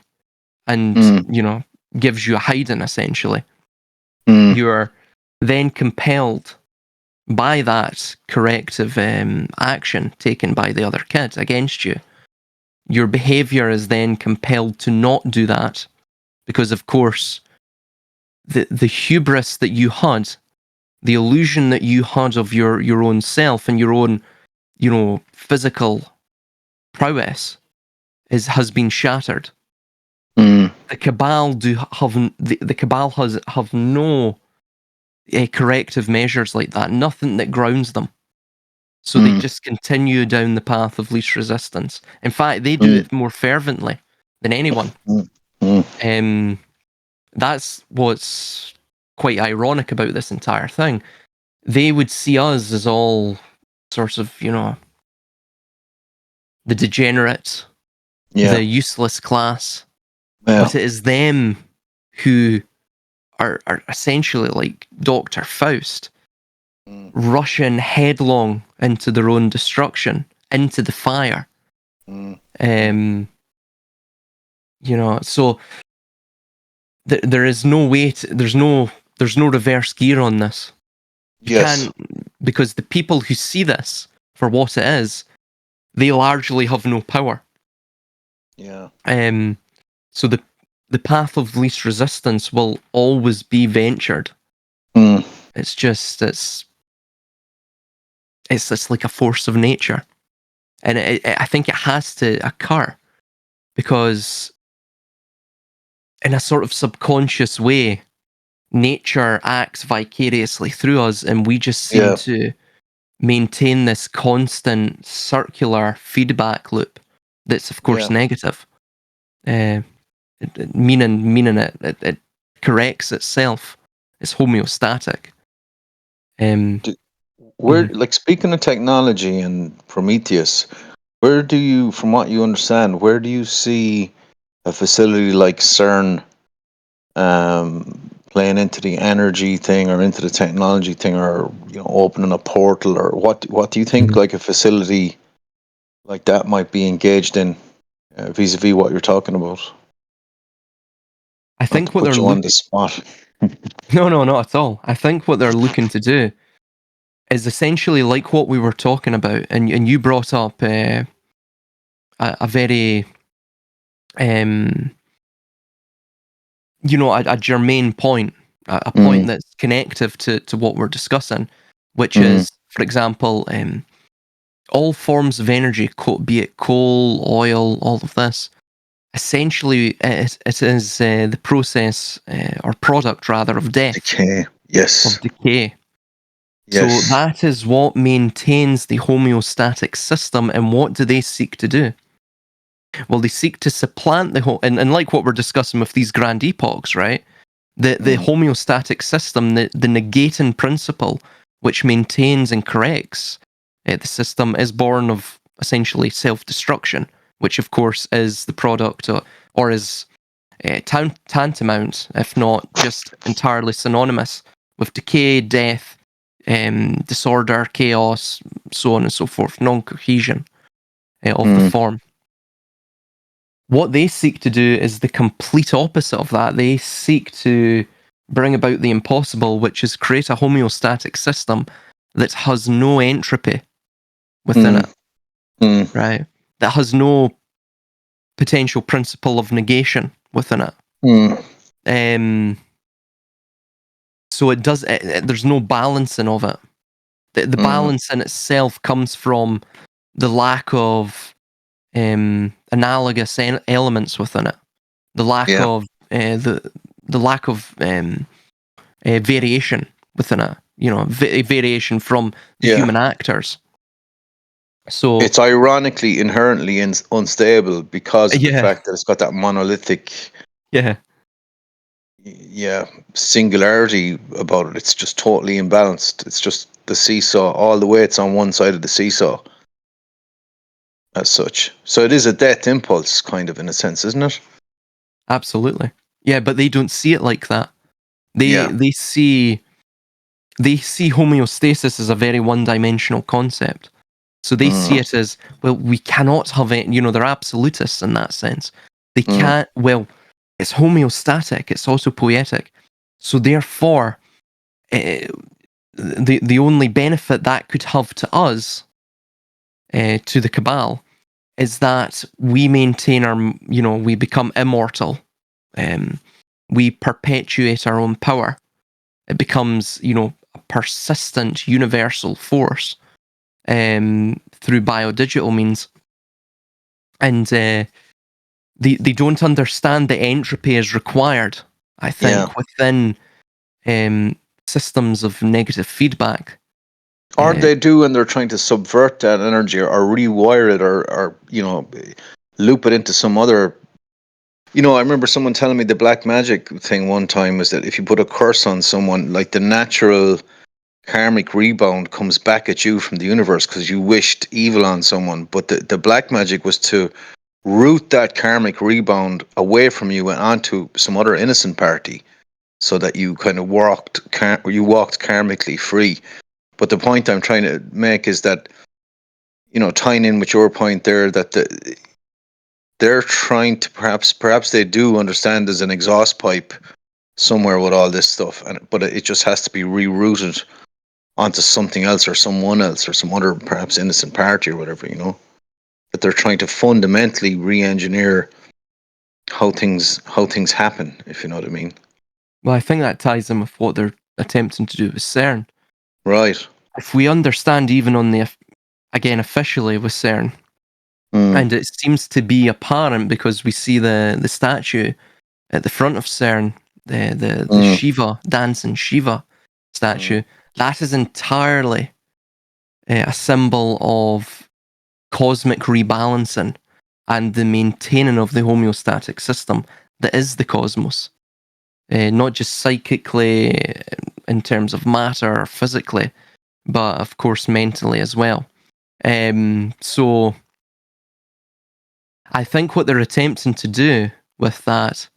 and, Mm. gives you a hiding, essentially, Mm. you're then compelled by that corrective action taken by the other kid against you. Your behavior is then compelled to not do that because, of course, the hubris that you had, the illusion that you had of your own self and your own, physical prowess has been shattered. Mm. The cabal the cabal have no corrective measures like that, nothing that grounds them. So they Mm. just continue down the path of least resistance. In fact, they do Mm. it more fervently than anyone. Mm. Mm. Um, that's what's quite ironic about this entire thing. They would see us as all sorts of, the degenerates, Yeah. the useless class, Yeah. but it is them who are essentially like Dr. Faust, Mm. rushing headlong into their own destruction, into the fire. Mm. Mm. Um, so there is no way there's no reverse gear on this. You Yes. can't, because the people who see this for what it is, they largely have no power. Yeah. Um, so the path of least resistance will always be ventured. Mm. It's just it's like a force of nature, and I think it has to occur because in a sort of subconscious way, nature acts vicariously through us, and we just seem Yeah. to maintain this constant circular feedback loop that's, of course, Yeah. negative, uh, meaning it corrects itself. It's homeostatic. Um, D- Where, mhm. like, speaking of technology and Prometheus, where do you, from what you understand, where do you see a facility like CERN playing into the energy thing or into the technology thing, or opening a portal, or what do you think Mhm. like a facility like that might be engaged in, vis-a-vis what you're talking about? I Not to think what they're put you on the looking. spot. No, no, not at all. I think what they're looking to do is essentially like what we were talking about, and you brought up a very um, a germane point, a point Mm. that's connective to what we're discussing, which Mm. is, for example, all forms of energy, be it coal, oil, all of this. Essentially, it is the process or product rather of death, Decay. of Yes. decay. So Yes. that is what maintains the homeostatic system. And what do they seek to do? Well, they seek to supplant the whole, and like what we're discussing with these grand epochs, right? The Mm. homeostatic system, the negating principle, which maintains and corrects the system, is born of essentially self-destruction, which of course is the product or is tantamount, if not just entirely synonymous, with decay, death, disorder, chaos, so on and so forth, non-cohesion of the Mm. form. What they seek to do is the complete opposite of that. They seek to bring about the impossible, which is create a homeostatic system that has no entropy within Mm. it, Mm. right? That has no potential principle of negation within it. Mm. So it does. There's no balancing of it. The balance in itself comes from the lack of analogous elements within it, the lack Yeah. of the lack of variation within it. Variation from the Yeah. human actors. So It's ironically inherently unstable because of the yeah, fact that it's got that monolithic, yeah, yeah, singularity about it. It's just totally imbalanced. It's just the seesaw. All the weights on one side of the seesaw, as such. So it is a death impulse, kind of, in a sense, isn't it? absolutely. Yeah, but they don't see it like that. They Yeah. they see they see homeostasis as a very one-dimensional concept. So they see Mm, it as, well, we cannot have it. They're absolutists in that sense. They mm, can't. Well, it's homeostatic. It's also poetic. So therefore, uh, the only benefit that could have to us, to the Cabal, is that we maintain our, we become immortal. Um, we perpetuate our own power. It becomes, a persistent universal force through biodigital means. And they don't understand that entropy is required, I yeah. think, within systems of negative feedback. Or Uh, they do, and they're trying to subvert that energy or rewire it, or loop it into some other. I remember someone telling me the black magic thing one time was that if you put a curse on someone, like the natural karmic rebound comes back at you from the universe because you wished evil on someone. But the black magic was to root that karmic rebound away from you and onto some other innocent party, so that you kind of walked karmically free. But the point I'm trying to make is that, tying in with your point there, that they're trying to, perhaps they do understand there's an exhaust pipe somewhere with all this stuff, but it just has to be rerouted onto something else or someone else or some other perhaps innocent party or whatever. That they're trying to fundamentally re-engineer how things happen, if you know what I mean. well, I think that ties in with what they're attempting to do with CERN. Right. If we understand, even on the, again, officially with CERN, Mm, and it seems to be apparent because we see the statue at the front of CERN, the mm, Shiva, dancing Shiva mm. statue, that is entirely a symbol of cosmic rebalancing and the maintaining of the homeostatic system that is the cosmos. Not just psychically, in terms of matter or physically, but of course mentally as well. So I think what they're attempting to do with that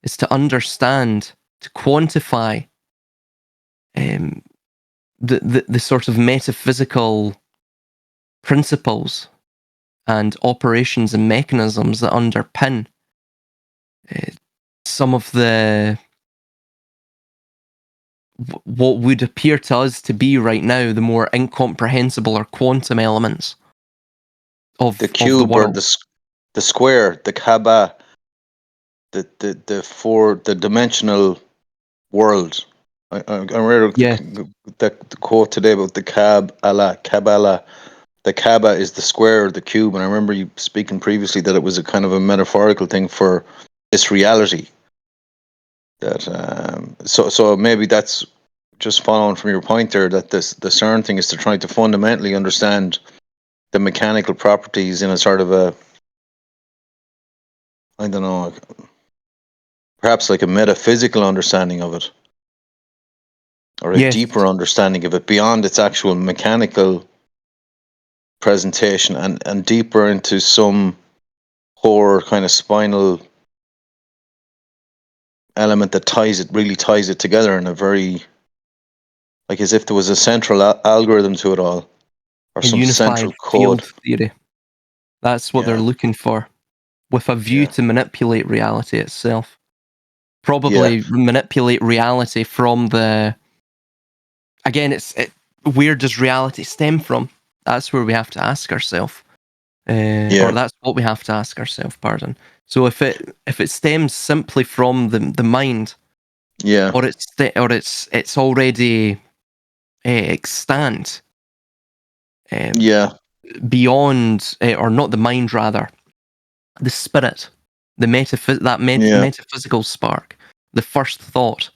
is to understand, to quantify um, the sort of metaphysical principles and operations and mechanisms that underpin uh, some of what would appear to us to be right now the more incomprehensible or quantum elements The of the cube or world. the square, the Kaaba, the dimensional world. I read Yeah, the quote today about the Kabbalah. The Kaaba is the square or the cube, and I remember you speaking previously that it was a kind of a metaphorical thing for this reality. That so maybe that's just following from your point there, that the CERN thing is to try to fundamentally understand the mechanical properties in a sort of a, I don't know, perhaps like a metaphysical understanding of it, or a yes, deeper understanding of it beyond its actual mechanical presentation, and deeper into some core kind of spinal element that really ties it together in a very, like, as if there was a central algorithm to it all, or a some unified central code. field theory. That's what they're Yeah, looking for, with a view yeah, to manipulate reality itself. yeah, Probably manipulate reality from the. Again, where does reality stem from? That's where we have to ask ourselves, or yeah, that's what we have to ask ourselves. Pardon. So if it stems simply from the mind, yeah, or it's already extant, Yeah. beyond, or not the mind, rather, the spirit, the Yeah. metaphysical spark, the first thought,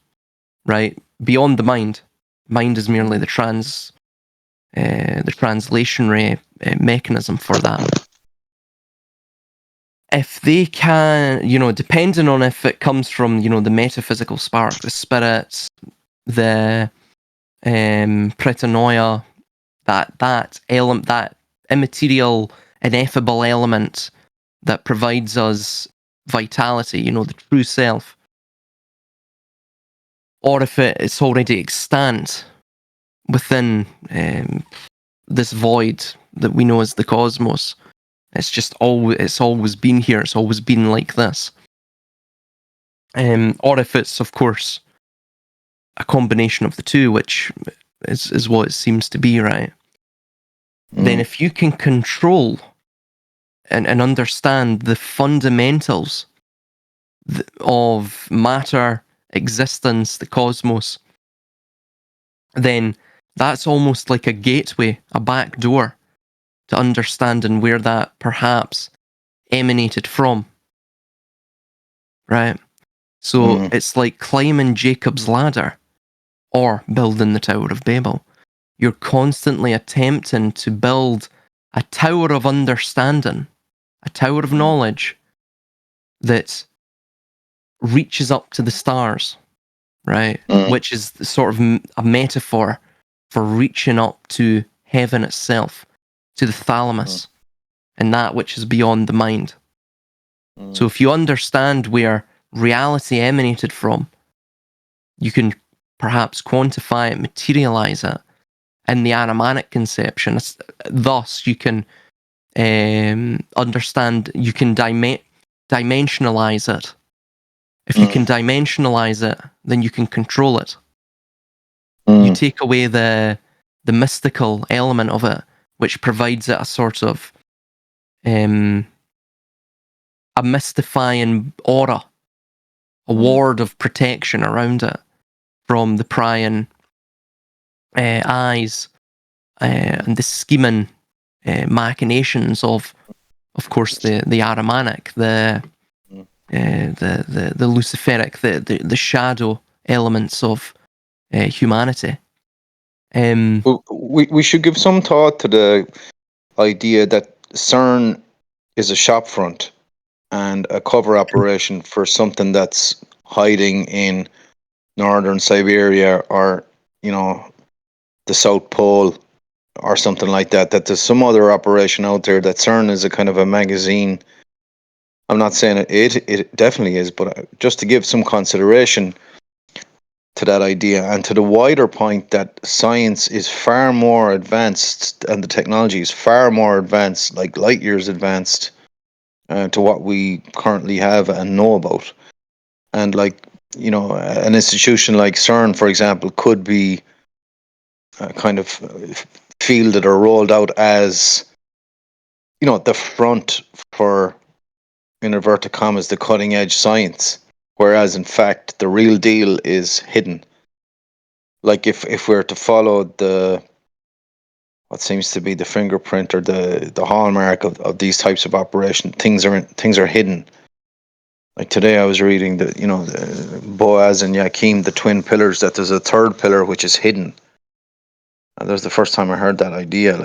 right? Beyond the mind. Mind is merely the translationary mechanism for that. If they can, depending on if it comes from, the metaphysical spark, the spirits, the pretanoia, that element, that immaterial, ineffable element that provides us vitality, the true self, or if it's already extant within this void that we know as the cosmos. It's always been here. It's always been like this. Or if it's, of course, a combination of the two, which is what it seems to be, right? Then if you can control and understand the fundamentals of matter, existence, the cosmos, then that's almost like a gateway, a back door to understanding where that perhaps emanated from, right? So it's like climbing Jacob's ladder or building the Tower of Babel. You're constantly attempting to build a tower of understanding, a tower of knowledge that reaches up to the stars, right? Which is sort of a metaphor for reaching up to heaven itself, to the thalamus, and that which is beyond the mind. So if you understand where reality emanated from, you can perhaps quantify it, materialize it in the Ahrimanic conception. Thus, you can understand, you can dimensionalize it. If you can dimensionalize it, then you can control it. You take away the mystical element of it, which provides it a sort of a mystifying aura, a ward of protection around it from the prying eyes and the scheming machinations of course, the Ahrimanic, the Luciferic, the shadow elements of humanity. We should give some thought to the idea that CERN is a shopfront and a cover operation for something that's hiding in northern Siberia or, the South Pole or something like that. That there's some other operation out there, that CERN is a kind of a magazine. I'm not saying it definitely is, but just to give some consideration to that idea and to the wider point that science is far more advanced and the technology is far more advanced, like light years advanced, to what we currently have and know about. And like, an institution like CERN, for example, could be kind of fielded or rolled out as, the front for, in inverted commas, the cutting edge science, whereas in fact the real deal is hidden. Like if we're to follow the what seems to be the fingerprint or the hallmark of these types of operation, things are hidden. Like today I was reading the Boaz and Yakim, the twin pillars, that there's a third pillar which is hidden. And that was the first time I heard that idea,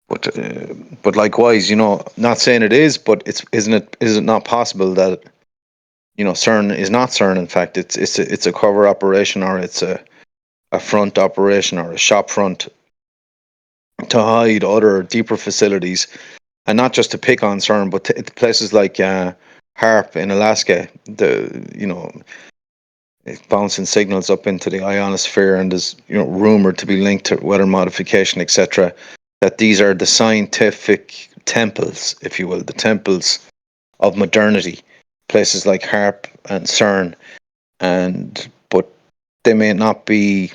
but likewise, not saying it is, but is it not possible that, CERN is not CERN? In fact, it's a cover operation, or it's a front operation, or a shop front to hide other deeper facilities, and not just to pick on CERN, but places like HARP in Alaska. It's bouncing signals up into the ionosphere, and is rumored to be linked to weather modification, etc. That these are the scientific temples, if you will, the temples of modernity. Places like HARP and CERN, but they may not be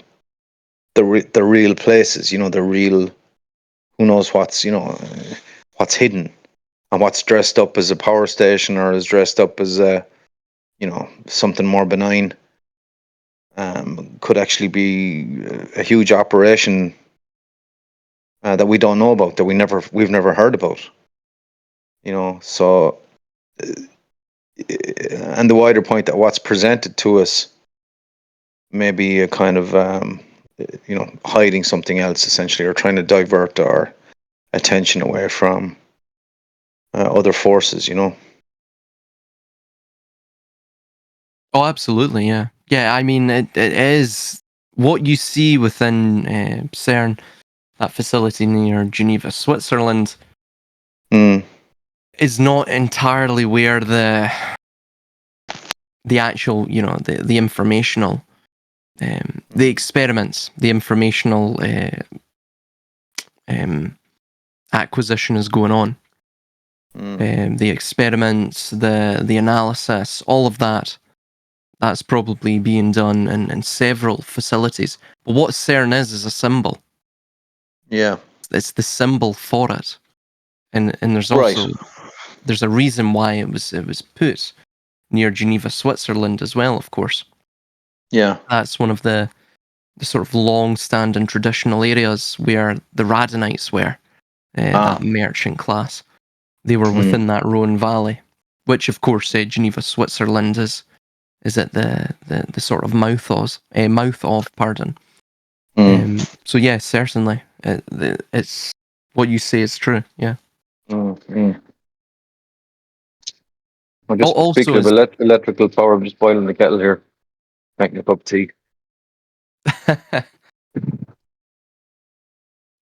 the real places. The real, who knows what's hidden, and what's dressed up as a power station, or is dressed up as something more benign. Could actually be a huge operation that we don't know about, that we've never heard about. So, and the wider point that what's presented to us may be a kind of hiding something else, essentially, or trying to divert our attention away from other forces. Oh, absolutely, yeah. Yeah, I mean, it is what you see within CERN, that facility near Geneva, Switzerland, Mm. is not entirely where the actual, the informational, the experiments, the informational um, acquisition is going on. The experiments, the analysis, all of that's probably being done in several facilities. But what CERN is a symbol. Yeah. It's the symbol for it, and there's Right. also there's a reason why it was put near Geneva, Switzerland as well. Of course, Yeah. that's one of the sort of long-standing traditional areas where the Radonites were, that merchant class. They were within that Rhone Valley, which of course Geneva, Switzerland is at the sort of mouth of, pardon. So yeah, certainly, it's what you say is true. Yeah. Well, just Also, speaking of as electrical power, I'm just boiling the kettle here, making a cup of tea.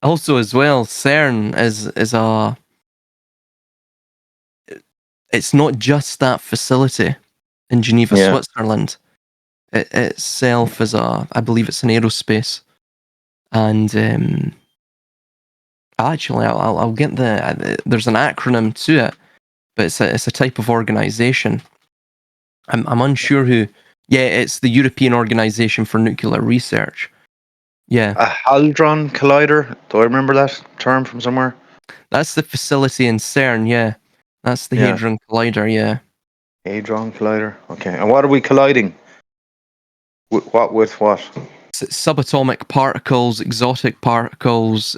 also as well, CERN is a. It's not just that facility in Geneva, Yeah. Switzerland. It itself is I believe it's an aerospace, and actually, I'll get there's an acronym to it, but it's a type of organisation. I'm unsure who. Yeah, it's the European Organisation for Nuclear Research. Yeah, A hadron collider. Do I remember that term from somewhere? that's the facility in CERN. Yeah, that's the Yeah. Hadron Collider. Yeah, Hadron collider. Okay. And what are we colliding? With what? subatomic particles, exotic particles,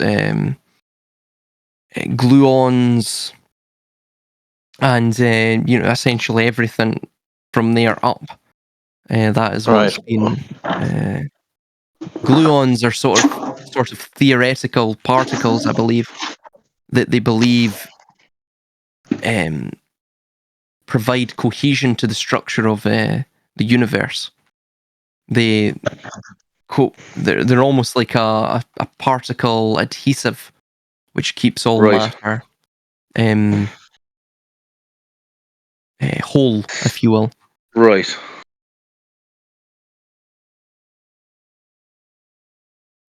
gluons, and essentially everything from there up. That is Right. what's been. Uh, Gluons are sort of theoretical particles, I believe, that they believe um, provide cohesion to the structure of the universe. They they're almost like a particle adhesive, which keeps all Right. matter um, whole, if you will. Right.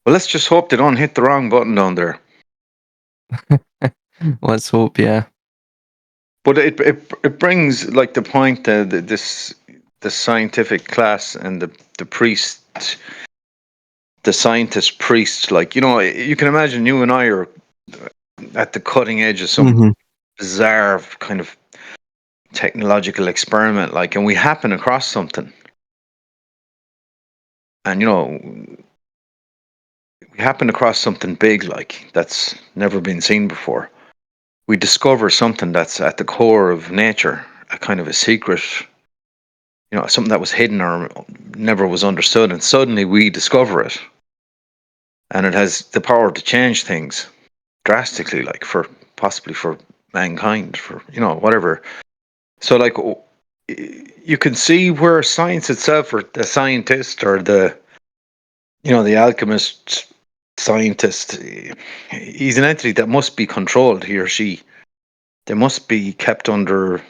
Well, let's just hope they don't hit the wrong button down there. Let's hope, yeah. But it brings like the point that the scientific class and the priest, the scientist priest, like you can imagine you and I are at the cutting edge of some Mm-hmm. bizarre kind of technological experiment, like, and we happen across something, and we happen across something big, like that's never been seen before. We discover something that's at the core of nature, a kind of a secret, something that was hidden or never was understood, and suddenly we discover it, and it has the power to change things drastically, like possibly for mankind, for whatever. So like you can see where science itself, or the scientist, or the alchemist scientist, he's an entity that must be controlled, he or she. They must be kept under,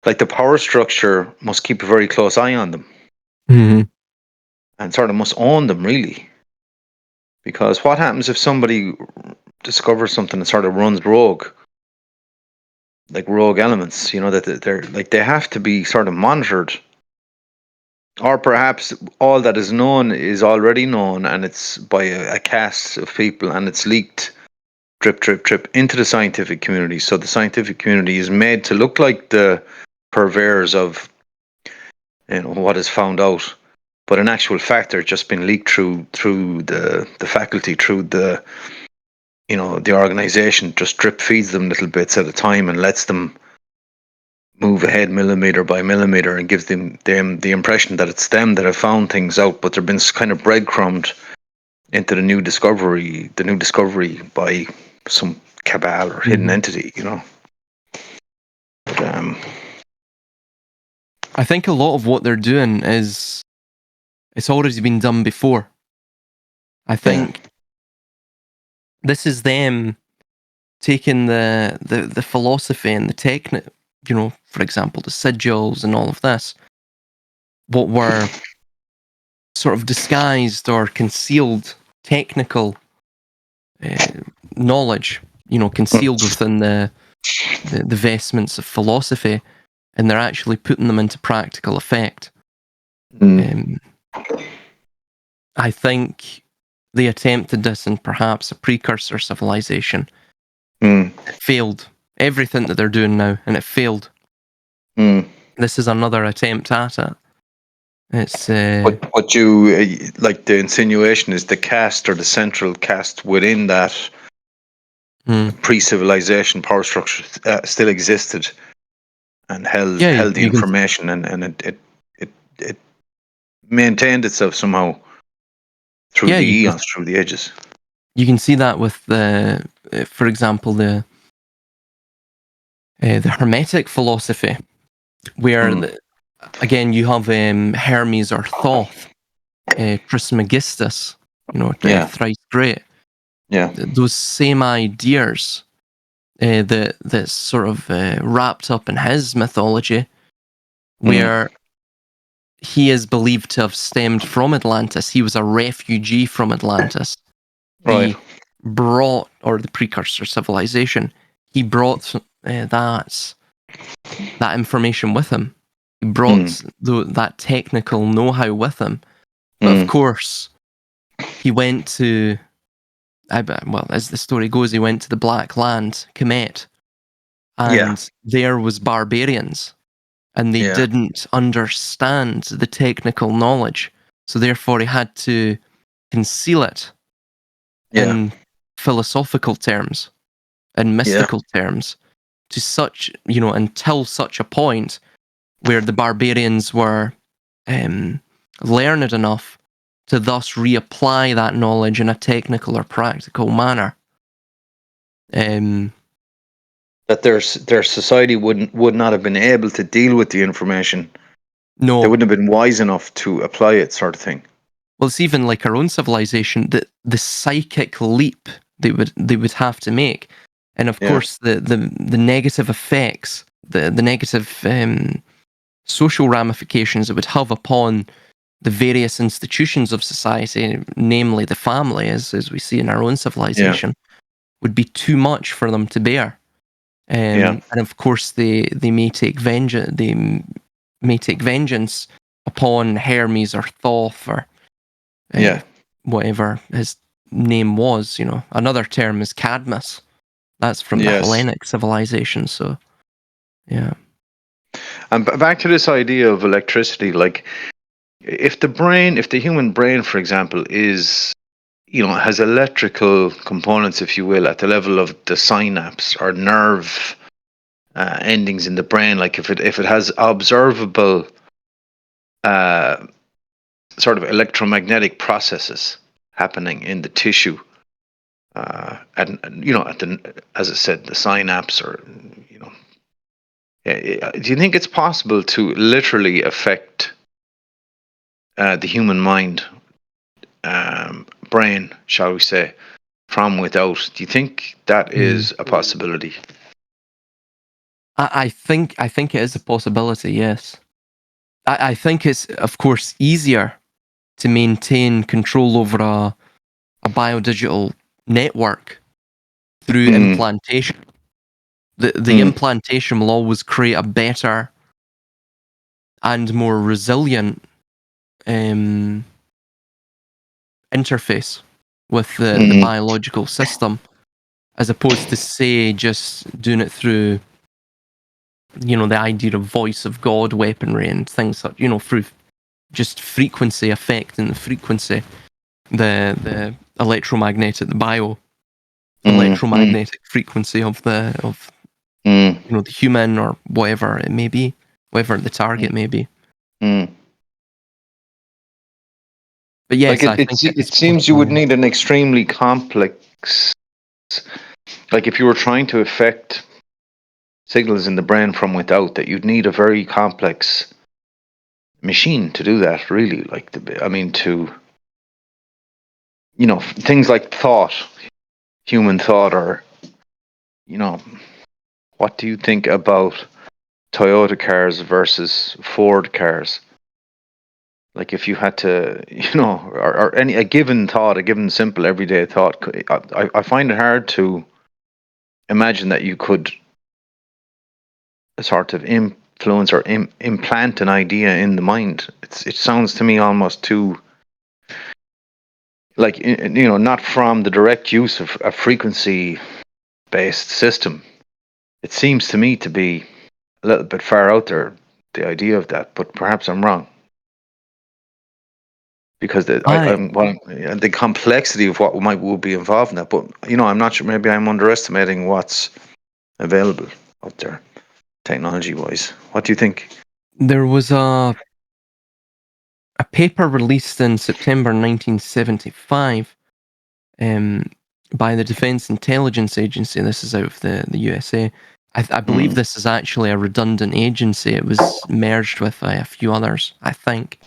like, the power structure must keep a very close eye on them, Mm-hmm. and sort of must own them, really. Because what happens if somebody discovers something and sort of runs rogue, like rogue elements, that they're like, they have to be sort of monitored. Or perhaps all that is known is already known, and it's by a cast of people, and it's leaked drip, drip, drip into the scientific community. So the scientific community is made to look like the purveyors of what is found out, but in actual fact, they're just been leaked through the faculty, through the organization just drip feeds them little bits at a time and lets them move ahead millimeter by millimeter and gives them the impression that it's them that have found things out, but they've been kind of breadcrumbed into the new discovery by some cabal or hidden entity, But, I think a lot of what they're doing is it's already been done before. I think this is them taking the philosophy and the technique, for example, the sigils and all of this, what were sort of disguised or concealed technical knowledge, concealed within the vestments of philosophy, and they're actually putting them into practical effect. I think they attempted this in perhaps a precursor civilization. It failed. Everything that they're doing now, and it failed. This is another attempt at it. It's what you like the insinuation is the caste or the central caste within that pre-civilization power structure still existed and held the information, and it maintained itself somehow through the eons, through the ages. You can see that with for example, the Hermetic philosophy, where again you have Hermes or Thoth, Trismegistus, thrice great. Yeah, those same ideas that sort of wrapped up in his mythology, where he is believed to have stemmed from Atlantis. He was a refugee from Atlantis. right. He brought, or the precursor civilization, he brought that information with him. He brought that technical know-how with him. But of course, he went to, well, as the story goes, he went to the Black Land, Kemet, and there was barbarians, and they didn't understand the technical knowledge, so therefore he had to conceal it in philosophical terms and mystical terms to such, until such a point where the barbarians were learned enough to thus reapply that knowledge in a technical or practical manner. That their society would not have been able to deal with the information. No, they wouldn't have been wise enough to apply it, sort of thing. Well, it's even like our own civilization, the psychic leap they would have to make, and of course the negative effects, the negative social ramifications it would have upon the various institutions of society, namely the family, as we see in our own civilization, would be too much for them to bear. And of course, they may take vengeance. They may take vengeance upon Hermes or Thoth or whatever his name was. Another term is Cadmus. That's from the Hellenic civilization. So, yeah. And back to this idea of electricity, like if the human brain, for example, is has electrical components, if you will, at the level of the synapse or nerve endings in the brain, like if it has observable sort of electromagnetic processes happening in the tissue, and at the, as I said, the synapse, or do you think it's possible to literally affect the human mind, brain, shall we say, from without? Do you think that is a possibility? I think it is a possibility. Yes, I think it's, of course, easier to maintain control over a biodigital network through implantation. The implantation will always create a better and more resilient interface with the biological system, as opposed to, say, just doing it through the idea of voice of God weaponry and things like, through just frequency affecting the frequency, the electromagnetic, the bio electromagnetic frequency of the the human or whatever it may be, whatever the target may be. But yes, Like I think it it's seems you would possibly. need an extremely complex, like if you were trying to affect signals in the brain from without, that you'd need a very complex machine to do that. Really, like I mean, to things like thought, human thought, or what do you think about Toyota cars versus Ford cars? Like if you had to, or any a given thought, a given simple everyday thought, I find it hard to imagine that you could sort of influence or implant an idea in the mind. It sounds to me almost too like not from the direct use of a frequency based system. It seems to me to be a little bit far out there, the idea of that, but perhaps I'm wrong. Because I the complexity of what will be involved in that. But I'm not sure. Maybe I'm underestimating what's available out there, technology wise. What do you think? There was a paper released in September 1975 by the Defense Intelligence Agency. This is out of the USA. I believe this is actually a redundant agency. It was merged with a few others, I think.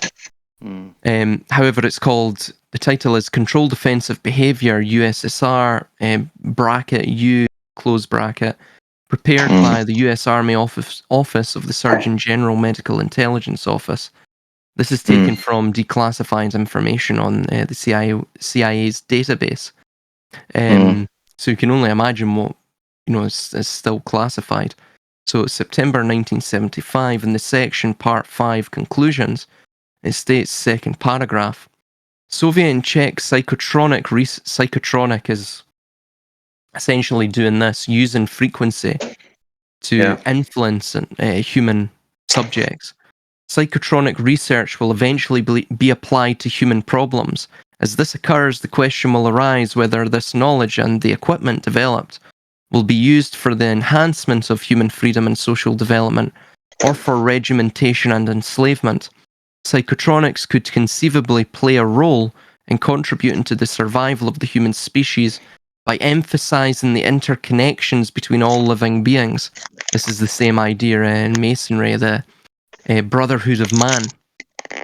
However, it's called, the title is Controlled Offensive Behavior USSR bracket U close bracket, prepared by the US Army Office of the Surgeon General Medical Intelligence Office. This is taken from declassified information on the CIA's database. So you can only imagine what is still classified. So it's September 1975, in the section Part 5 conclusions, it states, second paragraph, Soviet and Czech psychotronic is essentially doing this, using frequency to influence human subjects. Psychotronic research will eventually be applied to human problems. As this occurs, the question will arise whether this knowledge and the equipment developed will be used for the enhancement of human freedom and social development, or for regimentation and enslavement. Psychotronics could conceivably play a role in contributing to the survival of the human species by emphasizing the interconnections between all living beings. This is the same idea in Masonry, the brotherhood of man.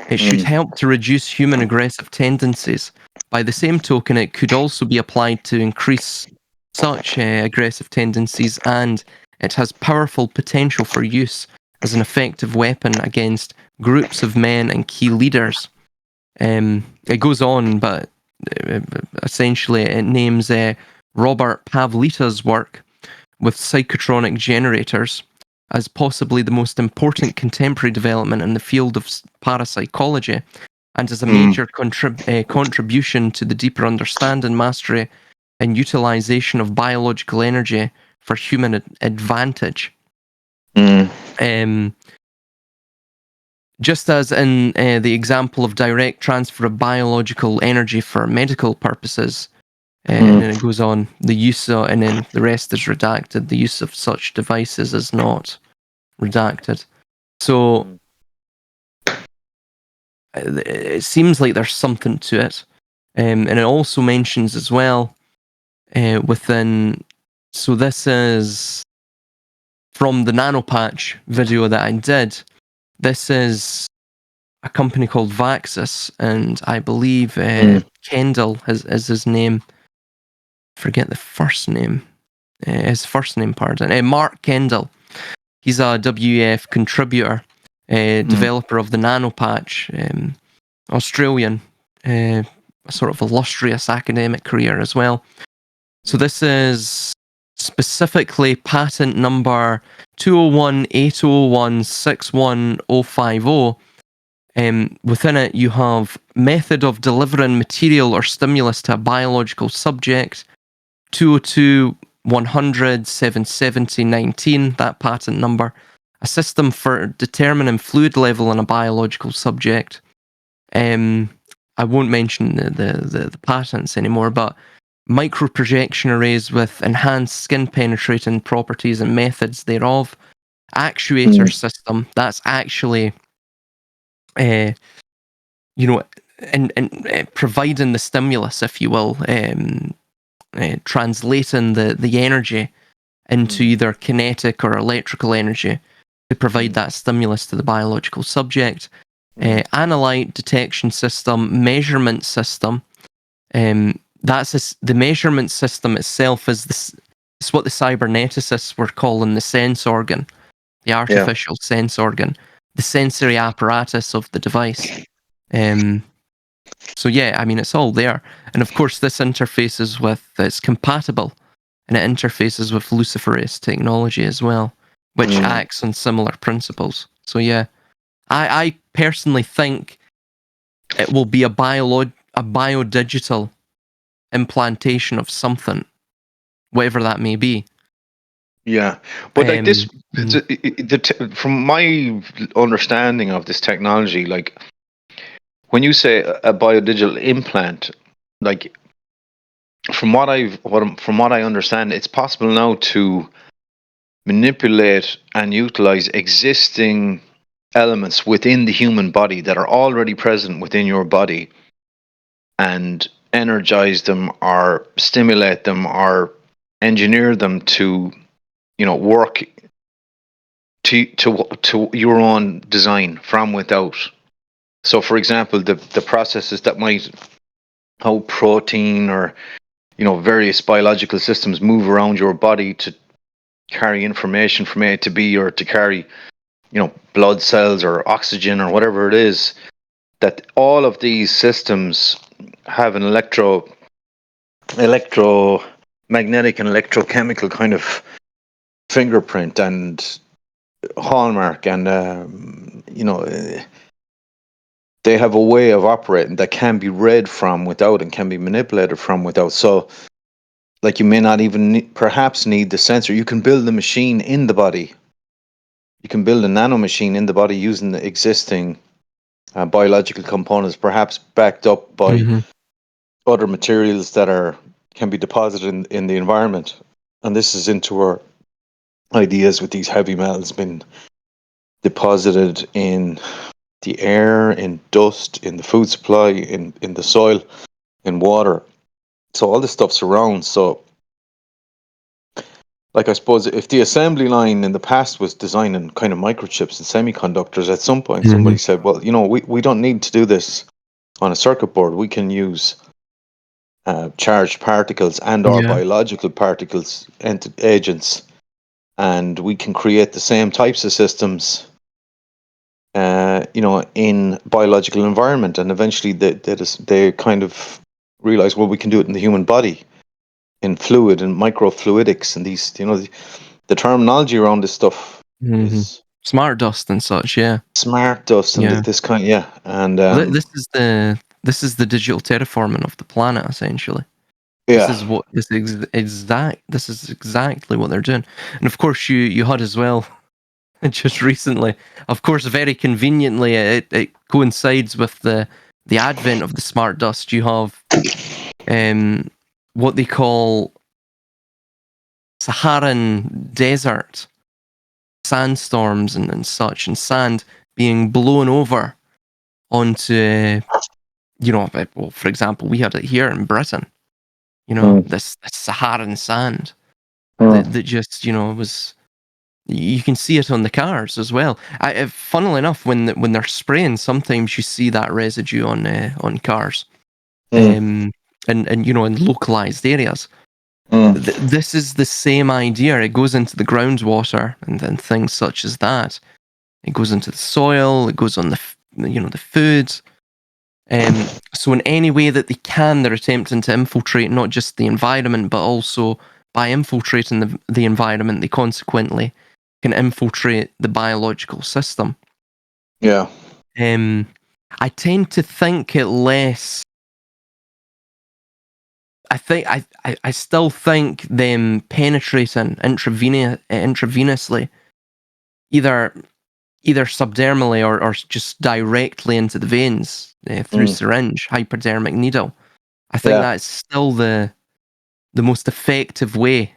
It should help to reduce human aggressive tendencies. By the same token, it could also be applied to increase such aggressive tendencies, and it has powerful potential for use as an effective weapon against groups of men and key leaders. It goes on, but essentially it names Robert Pavlita's work with psychotronic generators as possibly the most important contemporary development in the field of parapsychology, and as a major contribution to the deeper understanding, mastery, and utilization of biological energy for human advantage. Just as in the example of direct transfer of biological energy for medical purposes, and then it goes on, the use of, and then the rest is redacted, the use of such devices is not redacted. So it seems like there's something to it. And it also mentions as well within, so this is from the Nanopatch video that I did. This is a company called Vaxis, and I believe Kendall is his name. Forget the first name. His first name, pardon. Mark Kendall. He's a WEF contributor, developer of the Nanopatch, Australian, sort of illustrious academic career as well. So this is specifically patent number 201-801-61050. Within it, you have method of delivering material or stimulus to a biological subject, 202-100-770-19, that patent number, a system for determining fluid level in a biological subject. I won't mention the patents anymore, but microprojection arrays with enhanced skin-penetrating properties and methods thereof. Actuator system, that's actually, you know, and providing the stimulus, if you will, translating the energy into either kinetic or electrical energy to provide that stimulus to the biological subject. Analyte detection system, measurement system. The measurement system itself is this. It's what the cyberneticists were calling the sense organ, the artificial sense organ, the sensory apparatus of the device. So yeah, I mean, it's all there. And of course, this interfaces with, it's compatible, and it interfaces with Luciferase technology as well, which acts on similar principles. So yeah, I personally think it will be a biodigital implantation of something, whatever that may be. Yeah, but like this, Mhm. from my understanding of this technology, like when you say a biodigital implant, like from what I understand, it's possible now to manipulate and utilize existing elements within the human body that are already present within your body and energize them or stimulate them or engineer them to, work to your own design from without. So for example, the processes that might, how protein or, various biological systems move around your body to carry information from A to B, or to carry, blood cells or oxygen or whatever it is, that all of these systems have an electromagnetic and electrochemical kind of fingerprint and hallmark, and they have a way of operating that can be read from without and can be manipulated from without. So like you may not even perhaps need the sensor. You can build the machine in the body. You can build a nano machine in the body using the existing biological components, perhaps backed up by other materials that can be deposited in the environment. And this is into our ideas with these heavy metals being deposited in the air, in dust, in the food supply, in the soil, in water. So all this stuff's around. So like, I suppose if the assembly line in the past was designing kind of microchips and semiconductors, at some point somebody said, well, we don't need to do this on a circuit board. We can use charged particles and or biological particles and agents, and we can create the same types of systems in biological environment. And eventually they kind of realize, well, we can do it in the human body, in fluid and microfluidics, and these, the terminology around this stuff is smart dust and such. Yeah, smart dust and this kind. And this is the digital terraforming of the planet, essentially. yeah, This is exactly what they're doing. And of course, you had as well, just recently, of course, very conveniently, it coincides with the advent of the smart dust. You have what they call Saharan desert sandstorms and such, and sand being blown over onto, well, for example, we had it here in Britain, this Saharan sand that just, was, you can see it on the cars as well. Funnily enough, when they're spraying, sometimes you see that residue on cars, and in localized areas. This is the same idea. It goes into the groundwater and then things such as that. It goes into the soil. It goes on the food. So in any way that they can, they're attempting to infiltrate not just the environment, but also by infiltrating the environment, they consequently can infiltrate the biological system. Yeah. I tend to think it less. I still think them penetrating intravenously, either subdermally or just directly into the veins through syringe, hypodermic needle. I think that's still the the most effective way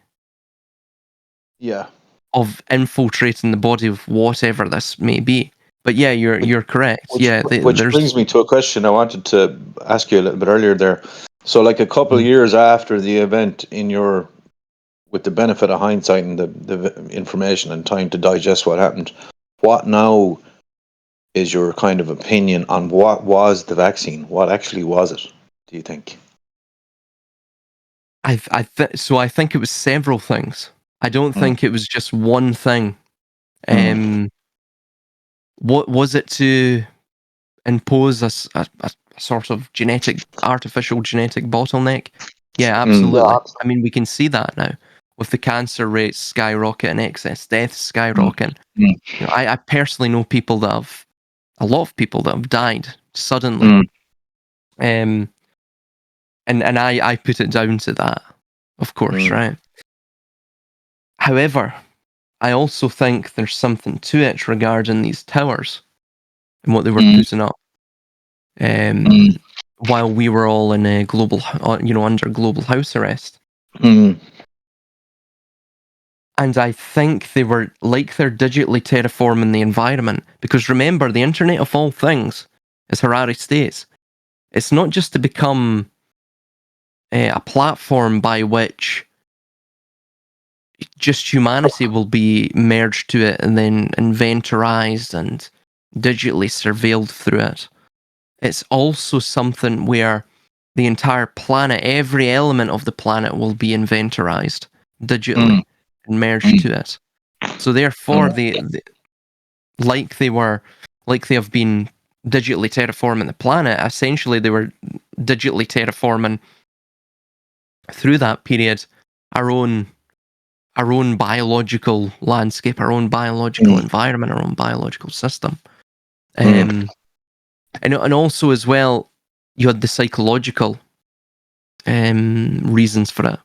Yeah. of infiltrating the body of whatever this may be. But yeah, you're correct. Which Yeah, which brings there's me to a question I wanted to ask you a little bit earlier there. So, like a couple of Mm. years after the event, with the benefit of hindsight and the information and time to digest what happened, what now is your kind of opinion on what was the vaccine? What actually was it? Do you think? so I think it was several things. I don't Mm, think it was just one thing. mm, What was it to impose a sort of artificial genetic bottleneck? Yeah, mm, absolutely. I mean, we can see that now with the cancer rates skyrocketing, excess deaths mm, skyrocketing. mm, You know, I personally know a lot of people that have died suddenly. mm, Um, and I put it down to that, of course, mm, right? However, I also think there's something to it regarding these towers and what they were mm, putting up. Um, mm, while we were all in a under global house arrest. mm, And I think they were like they're digitally terraforming the environment. Because remember, the Internet of all things, as Harari states, it's not just to become a platform by which just humanity will be merged to it and then inventorized and digitally surveilled through it. It's also something where the entire planet, every element of the planet will be inventorized mm, digitally and merged mm, to it. So therefore, like they were, like they have been digitally terraforming the planet, essentially they were digitally terraforming through that period our own biological landscape, our own biological mm, environment, our own biological system. mm, Um, and also as well, you had the psychological reasons for it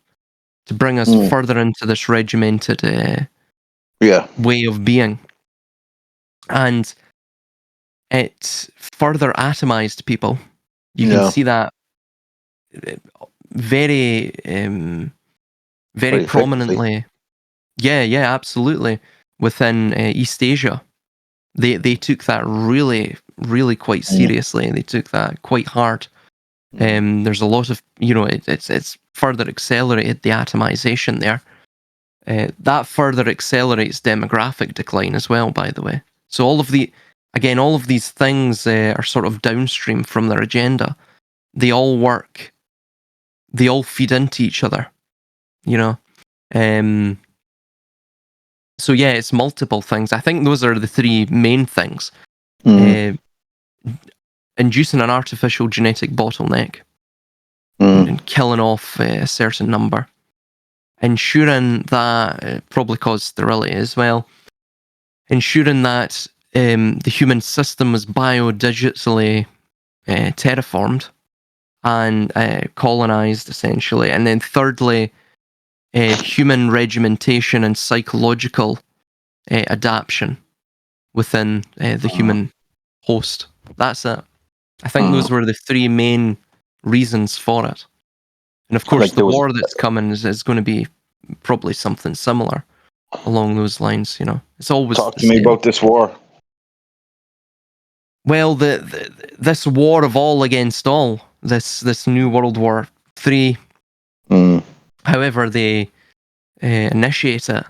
to bring us mm. further into this regimented Yeah. way of being, and it further atomized people. You can Yeah. see that uh, very, very Very effectively. prominently. Yeah, yeah, absolutely. Within East Asia, they took that really quite Mm, seriously. They took that quite hard. mm, There's a lot of it's further accelerated the atomization there. That further accelerates demographic decline as well, by the way. So all of these things are sort of downstream from their agenda. They all work. They all feed into each other. You know. Um, so yeah, it's multiple things. I think those are the three main things. mm, Uh, Inducing an artificial genetic bottleneck mm, and killing off a certain number. Ensuring that probably cause sterility as well. Ensuring that the human system was biodigitally terraformed and colonized, essentially. And then thirdly, human regimentation and psychological adaptation within the mm, human host. That's it. I think mm. those were the three main reasons for it. And of course, Like the there was. war that's coming is going to be probably something similar along those lines. You know, it's always Talk the to me same. about this war. Well, this war of all against all, this new World War III, Mm, however they initiate it,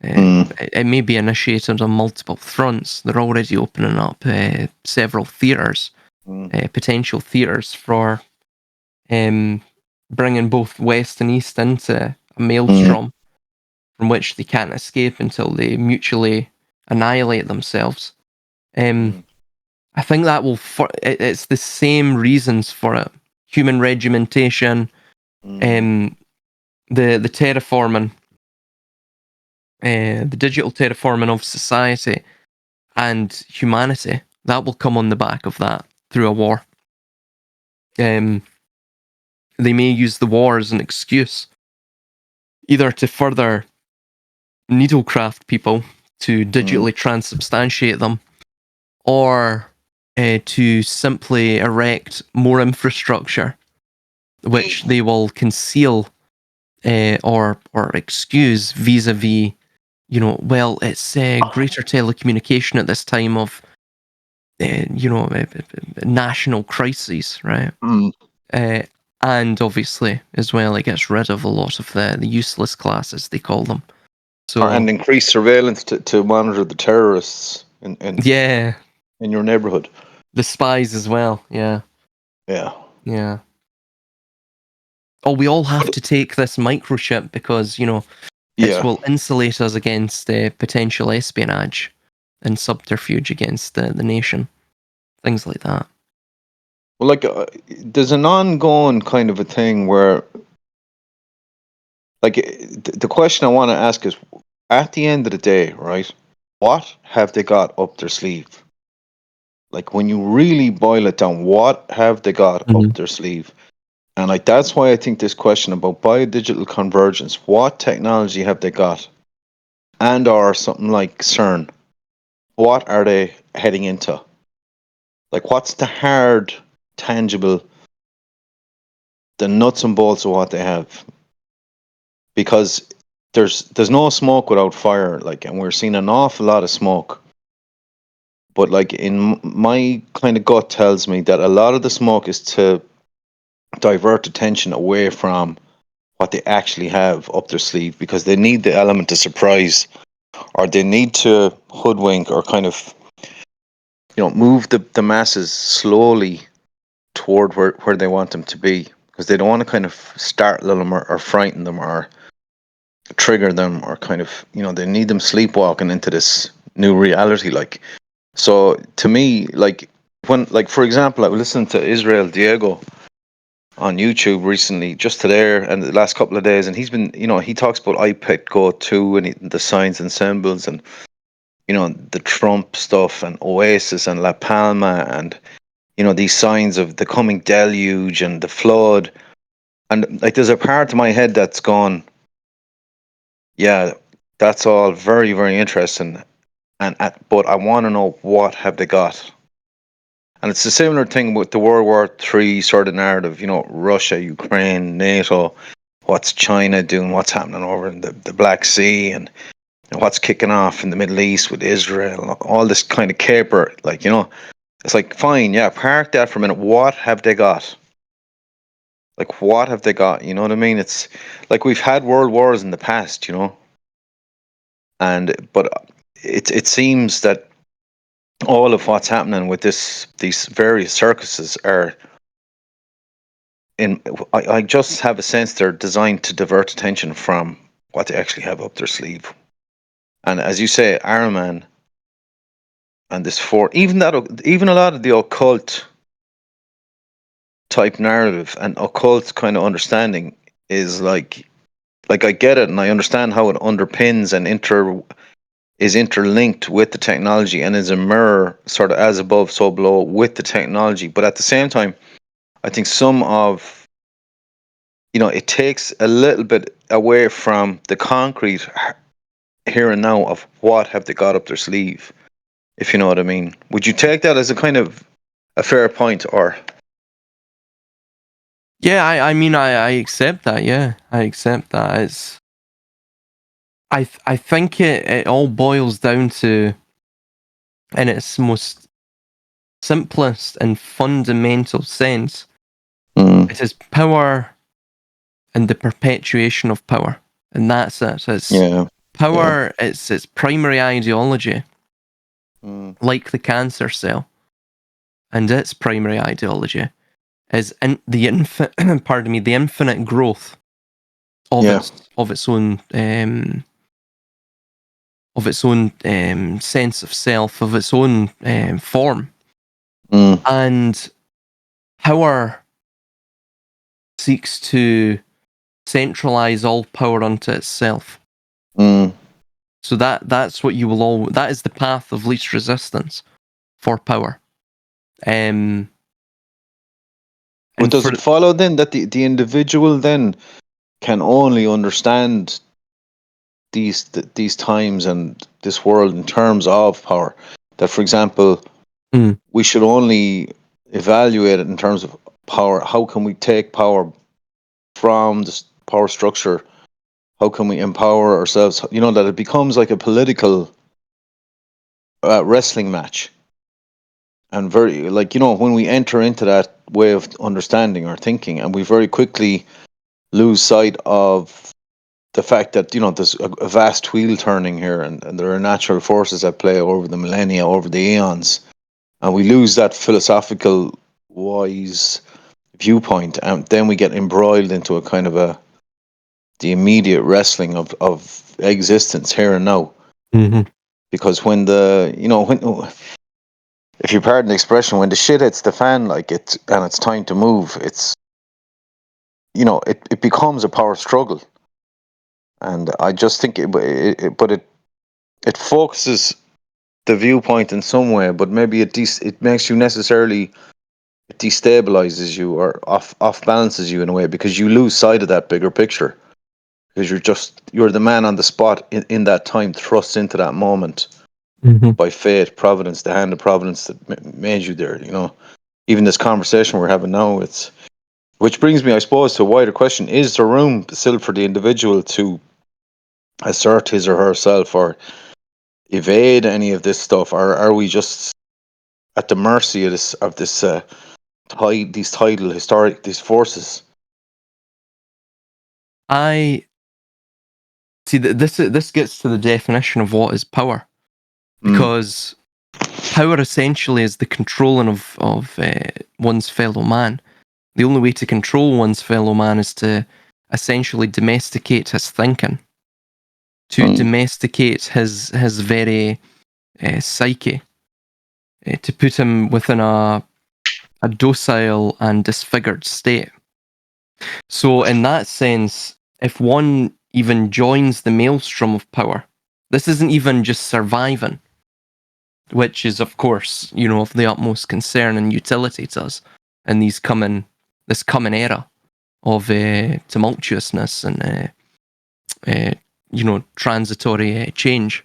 mm, it may be initiated on multiple fronts. They're already opening up several theatres, mm, potential theatres for um, bringing both West and East into a mm, maelstrom from which they can't escape until they mutually annihilate themselves. Um, mm, I think that it's the same reasons for it: human regimentation, mm, um, the terraforming, the digital terraforming of society and humanity. That will come on the back of that through a war. Um, they may use the war as an excuse, either to further needlecraft people, to mm, digitally transubstantiate them, or to simply erect more infrastructure, which they will conceal or excuse vis-a-vis, well, it's greater telecommunication at this time of, national crises, right? Mm. And obviously, as well, it gets rid of a lot of the useless classes, they call them. And So, increased surveillance to monitor the terrorists yeah, in your neighborhood. the spies as well, yeah. Yeah. Yeah. Oh, we all have to take this microchip because, it Yeah. will insulate us against potential espionage and subterfuge against the nation. Things like that. Well, like, there's an ongoing kind of a thing where, like, the question I want to ask is, at the end of the day, right? What have they got up their sleeve? Like, when you really boil it down, what have they got up their sleeve? And like, that's why I think this question about biodigital convergence, what technology have they got? And or something like CERN, what are they heading into? Like, what's the hard, tangible, the nuts and bolts of what they have? Because there's no smoke without fire, like, and we're seeing an awful lot of smoke. But like, in my kind of gut tells me that a lot of the smoke is to divert attention away from what they actually have up their sleeve, because they need the element of surprise, or they need to hoodwink or kind of, move the masses slowly toward where they want them to be, because they don't want to kind of startle them or frighten them or trigger them, or kind of, they need them sleepwalking into this new reality. Like, so to me, like, when, like, for example, I was listening to Israel Diego on YouTube recently, just today and the last couple of days, and he's been, he talks about iPad Go 2 and the signs and symbols, and the Trump stuff and Oasis and La Palma, and these signs of the coming deluge and the flood. And like, there's a part of my head that's gone, yeah, that's all very, very interesting, but I want to know, what have they got? And it's a similar thing with the World War III sort of narrative, Russia, Ukraine, NATO, what's China doing, what's happening over in the Black Sea, and what's kicking off in the Middle East with Israel, all this kind of caper. Like, it's like, fine, yeah, park that for a minute. What have they got? Like, what have they got? You know what I mean? It's like, we've had world wars in the past, but it seems that all of what's happening with these various circuses are I just have a sense they're designed to divert attention from what they actually have up their sleeve. And as you say, Ahriman and even a lot of the occult type narrative and occult kind of understanding is like I get it, and I understand how it underpins and is interlinked with the technology, and is a mirror, sort of as above so below, with the technology. But at the same time, I think some of, it takes a little bit away from the concrete here and now of what have they got up their sleeve, if you know what I mean. Would you take that as a kind of a fair point, or? Yeah, I mean, I accept that. Yeah, I accept that. I think it all boils down to, in its most simplest and fundamental sense, Mm, it is power and the perpetuation of power, and that's it. It's yeah, yeah. power. It's its primary ideology, Mm, like the cancer cell, and its primary ideology is pardon me, the infinite growth of yeah. its own sense of self, of its own form. Mm, And power seeks to centralize all power unto itself. mm. So that's what you will all. That is the path of least resistance for power. But And does for it follow then that the individual then can only understand these times and this world in terms of power? That, for example, Mm. we should only evaluate it in terms of power. How can we take power from this power structure how can we empower ourselves? You know, that it becomes like a political wrestling match, and very like, you know, when we enter into that way of understanding or thinking, and we very quickly lose sight of the fact that, you know, there's a vast wheel turning here, and there are natural forces at play over the millennia, over the eons, and we lose that philosophical wise viewpoint, and then we get embroiled into a kind of the immediate wrestling of existence here and now. Mm-hmm. Because when the, you know, when, if you pardon the expression, when the shit hits the fan, like it, and it's time to move, it's, you know, it becomes a power struggle. And I just think it focuses the viewpoint in some way, but maybe it makes you necessarily, it destabilizes you or off balances you in a way, because you lose sight of that bigger picture, because you're the man on the spot in that time, thrust into that moment Mm-hmm. by fate, providence, the hand of providence that made you there. You know, even this conversation we're having now, it's, which brings me, I suppose, to a wider question: is there room still for the individual to assert his or herself, or evade any of this stuff, or are we just at the mercy of this these tidal historic, these forces? I see that this gets to the definition of what is power, Mm. because power essentially is the controlling of one's fellow man. The only way to control one's fellow man is to essentially domesticate his thinking, to Mm. domesticate his very psyche, to put him within a docile and disfigured state. So, in that sense, if one even joins the maelstrom of power, this isn't even just surviving, which is, of course, you know, of the utmost concern and utility to us in this coming era of tumultuousness and you know, transitory change.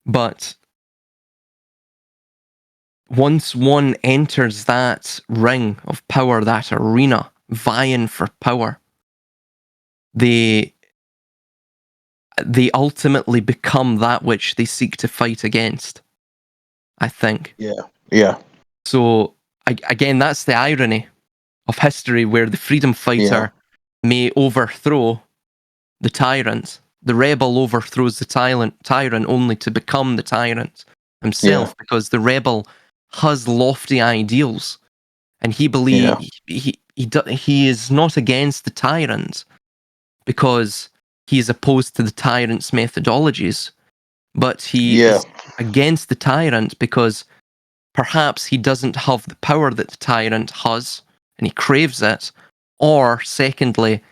But once one enters that ring of power, that arena, vying for power, they ultimately become that which they seek to fight against, I think. Yeah. Yeah. So again, that's the irony of history, where the freedom Yeah. fighter may overthrow the tyrant. The rebel overthrows the tyrant only to become the tyrant Yeah. himself, because the rebel has lofty ideals, and he Yeah. believes he is not against the tyrant because he is opposed to the tyrant's methodologies, but he Yeah. is against the tyrant because perhaps he doesn't have the power that the tyrant has and he craves it, or secondly,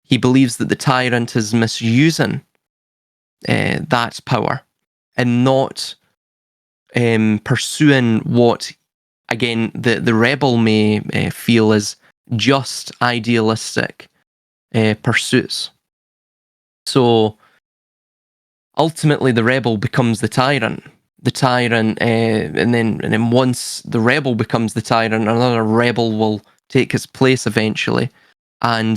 he believes that the tyrant is misusing that power and not pursuing what, again, the rebel may feel is just idealistic pursuits. So ultimately, the rebel becomes the tyrant. The tyrant, and then once the rebel becomes the tyrant, another rebel will take his place eventually and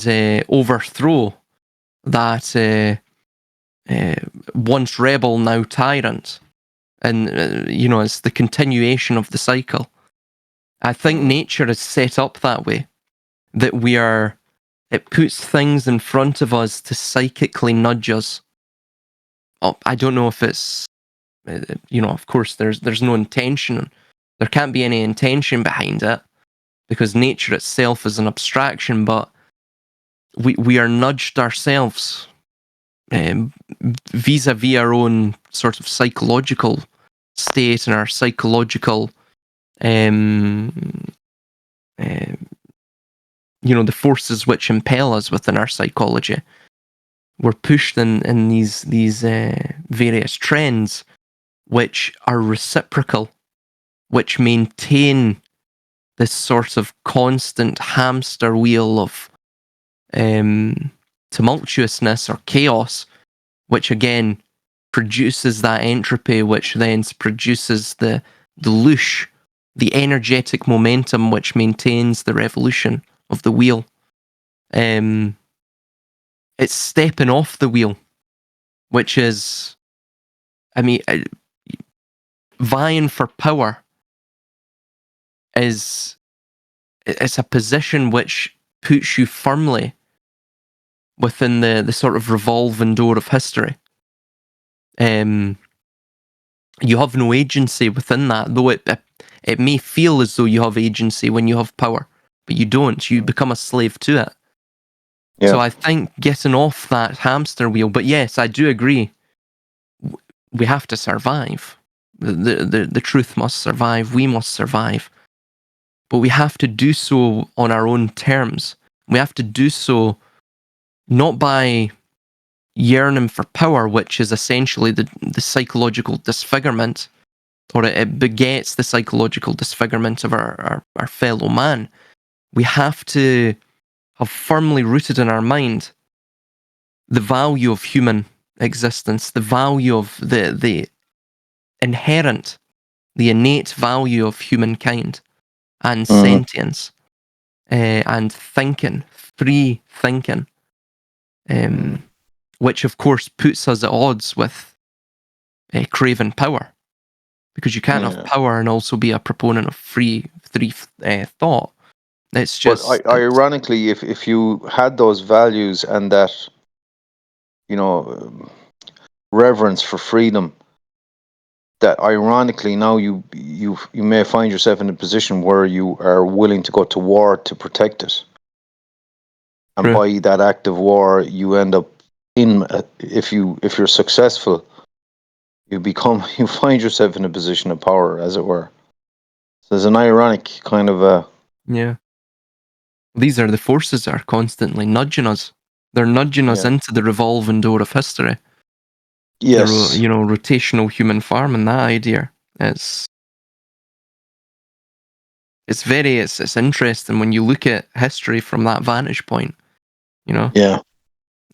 overthrow that once rebel, now tyrant. And you know, it's the continuation of the cycle. I think Mm. nature is set up that way, that it puts things in front of us to psychically nudge us. Oh, I don't know if it's, you know, of course, there's no intention. There can't be any intention behind it because nature itself is an abstraction. But we are nudged ourselves vis-a-vis our own sort of psychological state and our psychological, um, uh, you know, the forces which impel us within our psychology. We're pushed in these various trends which are reciprocal, which maintain this sort of constant hamster wheel of tumultuousness or chaos, which again produces that entropy, which then produces the loosh, the energetic momentum which maintains the revolution of the wheel. Um, it's stepping off the wheel, which is, I mean, vying for power is, it's a position which puts you firmly within the sort of revolving door of history. You have no agency within that, though it may feel as though you have agency when you have power, but you don't. You become a slave to it. Yeah. So I think getting off that hamster wheel, but yes, I do agree. We have to survive. The truth must survive. We must survive. But we have to do so on our own terms. We have to do so not by yearning for power, which is essentially the psychological disfigurement, or it begets the psychological disfigurement of our fellow man. We have to have firmly rooted in our mind the value of human existence, the value of the inherent, the innate value of humankind and sentience, and thinking, free thinking, which of course puts us at odds with craving power, because you can't have power and also be a proponent of free thought. It's But just ironically, if you had those values and that, you know, reverence for freedom, that ironically now you may find yourself in a position where you are willing to go to war to protect it, and true. by that act of war, you end up in if you're successful, you find yourself in a position of power, as it were. So there's an ironic kind of a Yeah. These are the forces that are constantly nudging us. They're nudging us yeah. into the revolving door of history. The Yes. rotational human farming, that idea. It's very it's interesting when you look at history from that vantage point. You know, Yeah.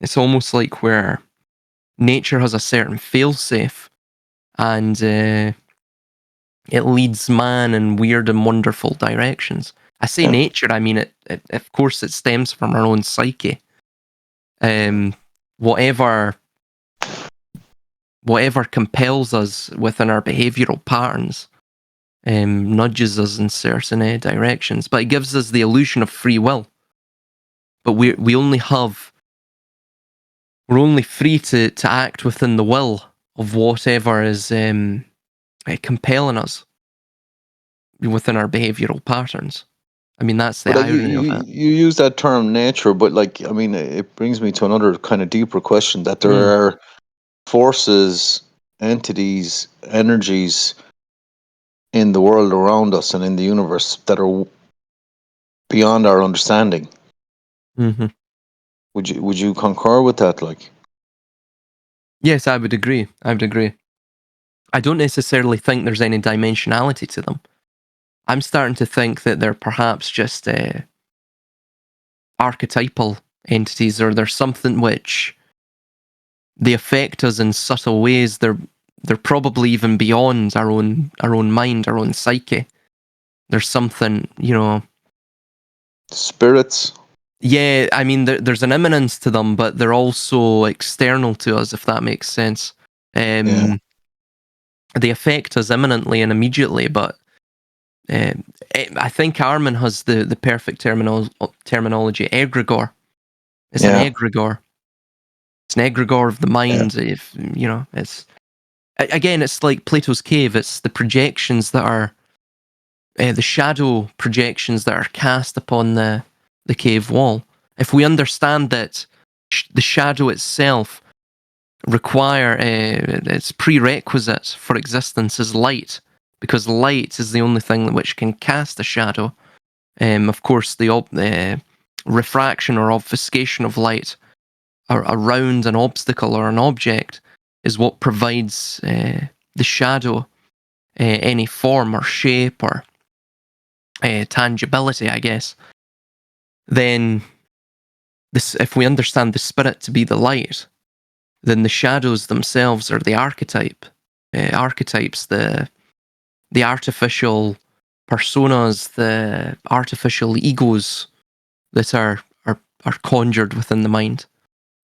it's almost like where nature has a certain failsafe, and it leads man in weird and wonderful directions. I say Yeah. nature, I mean it. Of course, it stems from our own psyche. Whatever compels us within our behavioural patterns, nudges us in certain directions, but it gives us the illusion of free will. But we're only free to act within the will of whatever is compelling us within our behavioural patterns. I mean, that's the But irony of it. you use that term nature, but like I mean, it brings me to another kind of deeper question: that there Mm. are forces, entities, energies in the world around us and in the universe that are beyond our understanding. Hmm. Would you concur with that? Like, Yes, I would agree. I would agree. I don't necessarily think there's any dimensionality to them. I'm starting to think that they're perhaps just archetypal entities, or there's something which they affect us in subtle ways. They're probably even beyond our own mind, our own psyche. There's something, spirits? yeah, I mean, there's an immanence to them, but they're also external to us, if that makes sense. Yeah. They affect us imminently and immediately, but I think Armin has the perfect terminology. Egregore. It's an Yeah. egregore. It's an egregore of the Yeah. mind. If it's again, it's like Plato's cave. It's the projections that are the shadow projections that are cast upon the cave wall. If we understand that the shadow itself require its prerequisite for existence is light, because light is the only thing which can cast a shadow. Of course, the refraction or obfuscation of light around an obstacle or an object is what provides the shadow any form or shape or tangibility, I guess. Then, if we understand the spirit to be the light, then the shadows themselves are the archetypes, the artificial personas, the artificial egos that are conjured within the mind.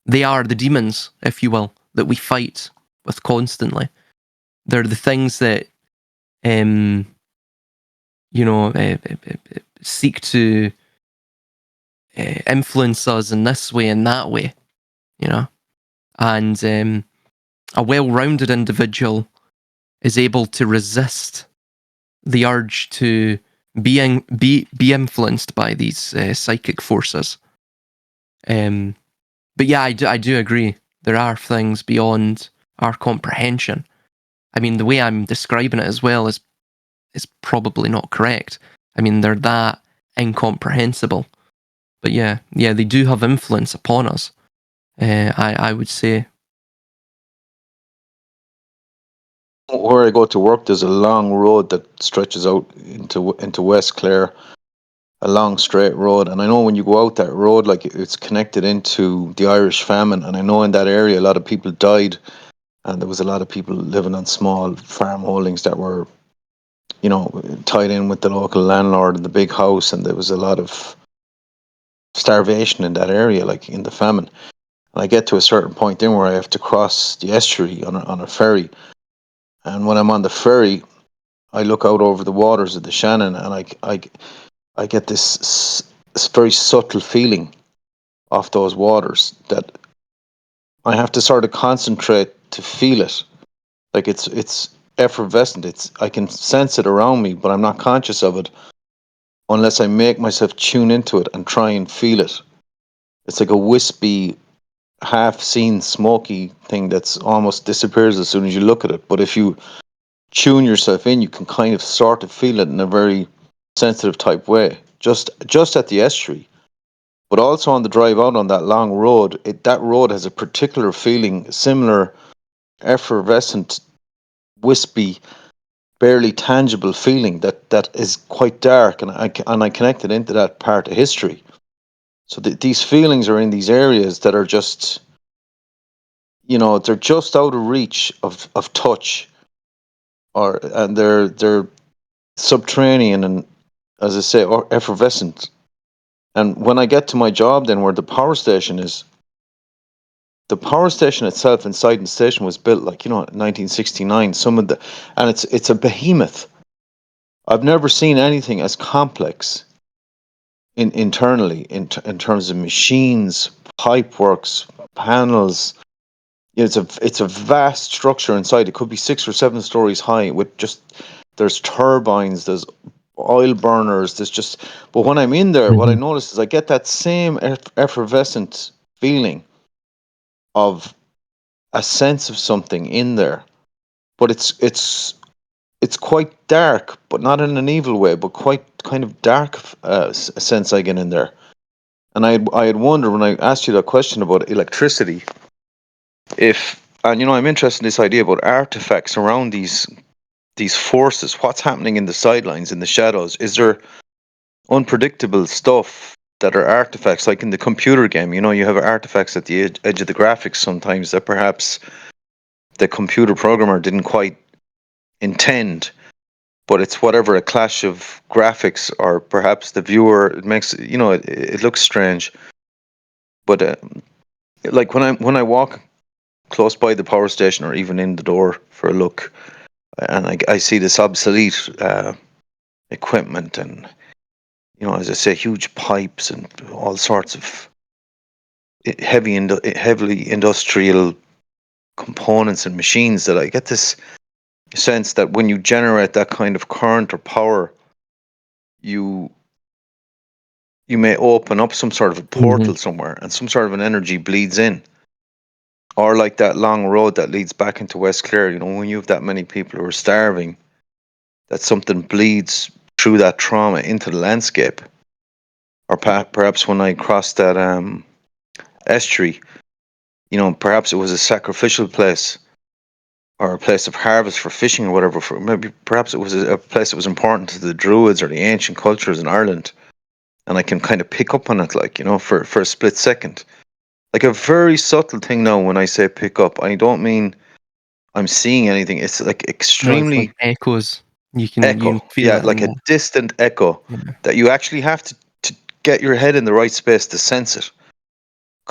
They are the demons, if you will, that we fight with constantly. They're the things that, you know, seek to influence us in this way and that way, you know. And a well-rounded individual is able to resist the urge to be influenced by these psychic forces. But yeah, I do agree. There are things beyond our comprehension. I mean, the way I'm describing it as well is probably not correct. I mean, they're that incomprehensible. But yeah, they do have influence upon us. I would say. Where I go to work, there's a long road that stretches out into West Clare, a long straight road. And I know when you go out that road, like it's connected into the Irish famine. And I know in that area, a lot of people died, and there was a lot of people living on small farm holdings that were, you know, tied in with the local landlord and the big house. And there was a lot of starvation in that area, like in the famine. And I get to a certain point then where I have to cross the estuary on a ferry. And when I'm on the ferry, I look out over the waters of the Shannon, and I get this very subtle feeling off those waters that I have to sort of concentrate to feel it. Like it's effervescent. I can sense it around me, but I'm not conscious of it unless I make myself tune into it and try and feel it. It's like a wispy, half-seen, smoky thing that's almost disappears as soon as you look at it. But if you tune yourself in, you can kind of sort of feel it in a very sensitive type way. Just at the estuary, but also on the drive out on that long road. That road has a particular feeling, similar, effervescent, wispy, barely tangible feeling that is quite dark, and I connect it into that part of history. So these feelings are in these areas that are just, you know, they're just out of reach of touch, and they're subterranean and, as I say, or effervescent. And when I get to my job, then where the power station is, the power station itself inside the station was built like, you know, 1969. And it's a behemoth. I've never seen anything as complex internally in terms of machines, pipeworks, panels. You know, it's a vast structure inside. It could be 6 or 7 stories high with just, there's turbines, there's oil burners, there's just. But when I'm in there, what I Mm-hmm. notice is I get that same effervescent feeling of a sense of something in there, but it's quite dark, but not in an evil way, but quite kind of dark sense I get in there. And I had wondered when I asked you that question about electricity, if, and you know, I'm interested in this idea about artifacts around these forces. What's happening in the sidelines, in the shadows? Is there unpredictable stuff that are artifacts, like in the computer game? You know, you have artifacts at the edge of the graphics sometimes that perhaps the computer programmer didn't quite intend, but it's whatever, a clash of graphics, or perhaps the viewer, it makes, you know, it looks strange. But like when I walk close by the power station, or even in the door for a look, and I see this obsolete equipment, and, you know, as I say, huge pipes and all sorts of heavily industrial components and machines, that I get this sense that when you generate that kind of current or power, you you may open up some sort of a Mm-hmm. portal somewhere, and some sort of an energy bleeds in. Or like that long road that leads back into West Clare, you know, when you have that many people who are starving, that something bleeds through that trauma into the landscape. Or perhaps when I crossed that estuary, you know, perhaps it was a sacrificial place, or a place of harvest for fishing, or whatever. For maybe perhaps it was a place that was important to the Druids or the ancient cultures in Ireland, and I can kind of pick up on it, like, you know, for a split second. Like a very subtle thing now, when I say pick up, I don't mean I'm seeing anything. It's like No, it's like extremely echoes. You can echo. feel Yeah, it like in a the. distant echo Yeah. that you actually have to get your head in the right space to sense it.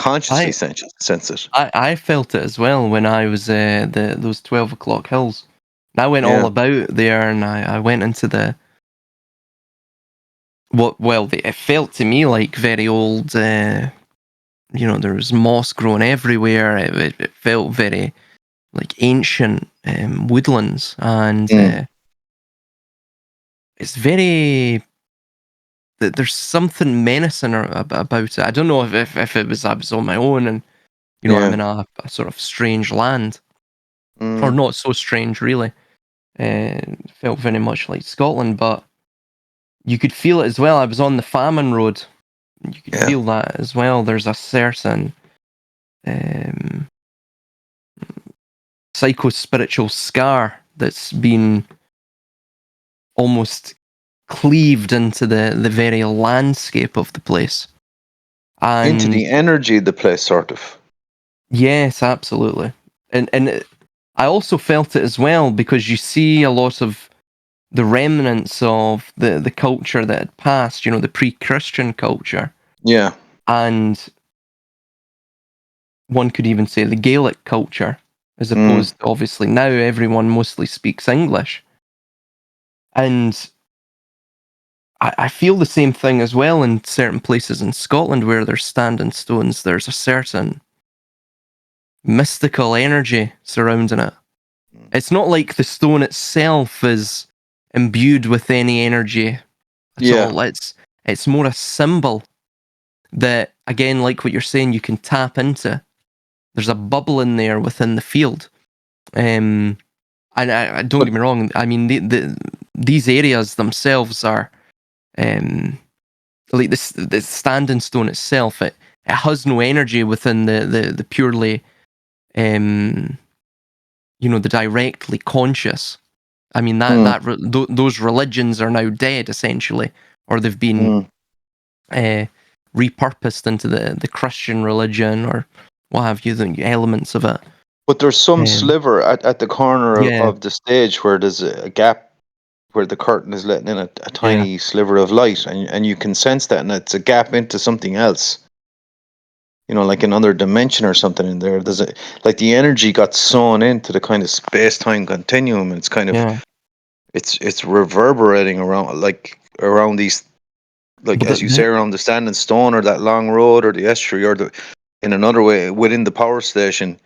consciously I sense it. I felt it as well when I was those 12 o'clock hills. And I went all Yeah. about there, and I went into the it felt to me like very old. There was moss growing everywhere. It felt very like ancient woodlands, and Mm. it's very. There's something menacing about it. I don't know if it was I was on my own, and I'm Yeah. in a sort of strange land, or Mm. not so strange really. Felt very much like Scotland, but you could feel it as well. I was on the Famine Road. You could Yeah. feel that as well. There's a certain um, psycho-spiritual scar that's been almost cleaved into the very landscape of the place. Into And the energy of the place, sort of. yes, absolutely. I also felt it as well because you see a lot of the remnants of the culture that had passed, the pre-Christian culture. Yeah. And one could even say the Gaelic culture, as Mm. opposed to obviously now everyone mostly speaks English. And I feel the same thing as well in certain places in Scotland where there's standing stones. There's a certain mystical energy surrounding it. Mm. It's not like the stone itself is imbued with any energy at Yeah. all. It's more a symbol that, again, like what you're saying, you can tap into. There's a bubble in there within the field. And I don't But get me wrong. I mean, these areas themselves are like the standing stone itself. It has no energy within the purely um, the directly conscious. I mean mm. those religions are now dead essentially, or they've been Mm. uh, repurposed into the Christian religion or what have you, the elements of it. But there's some Um, sliver at the corner yeah, of the stage where there's a gap where the curtain is letting in a yeah, tiny sliver of light, and you can sense that, and it's a gap into something else. Like another dimension or something in there. There's like the energy got sewn into the kind of space time continuum, and it's kind of yeah. it's reverberating around these, like But as you say, around the standing stone or that long road or the estuary or the in another way within the power station,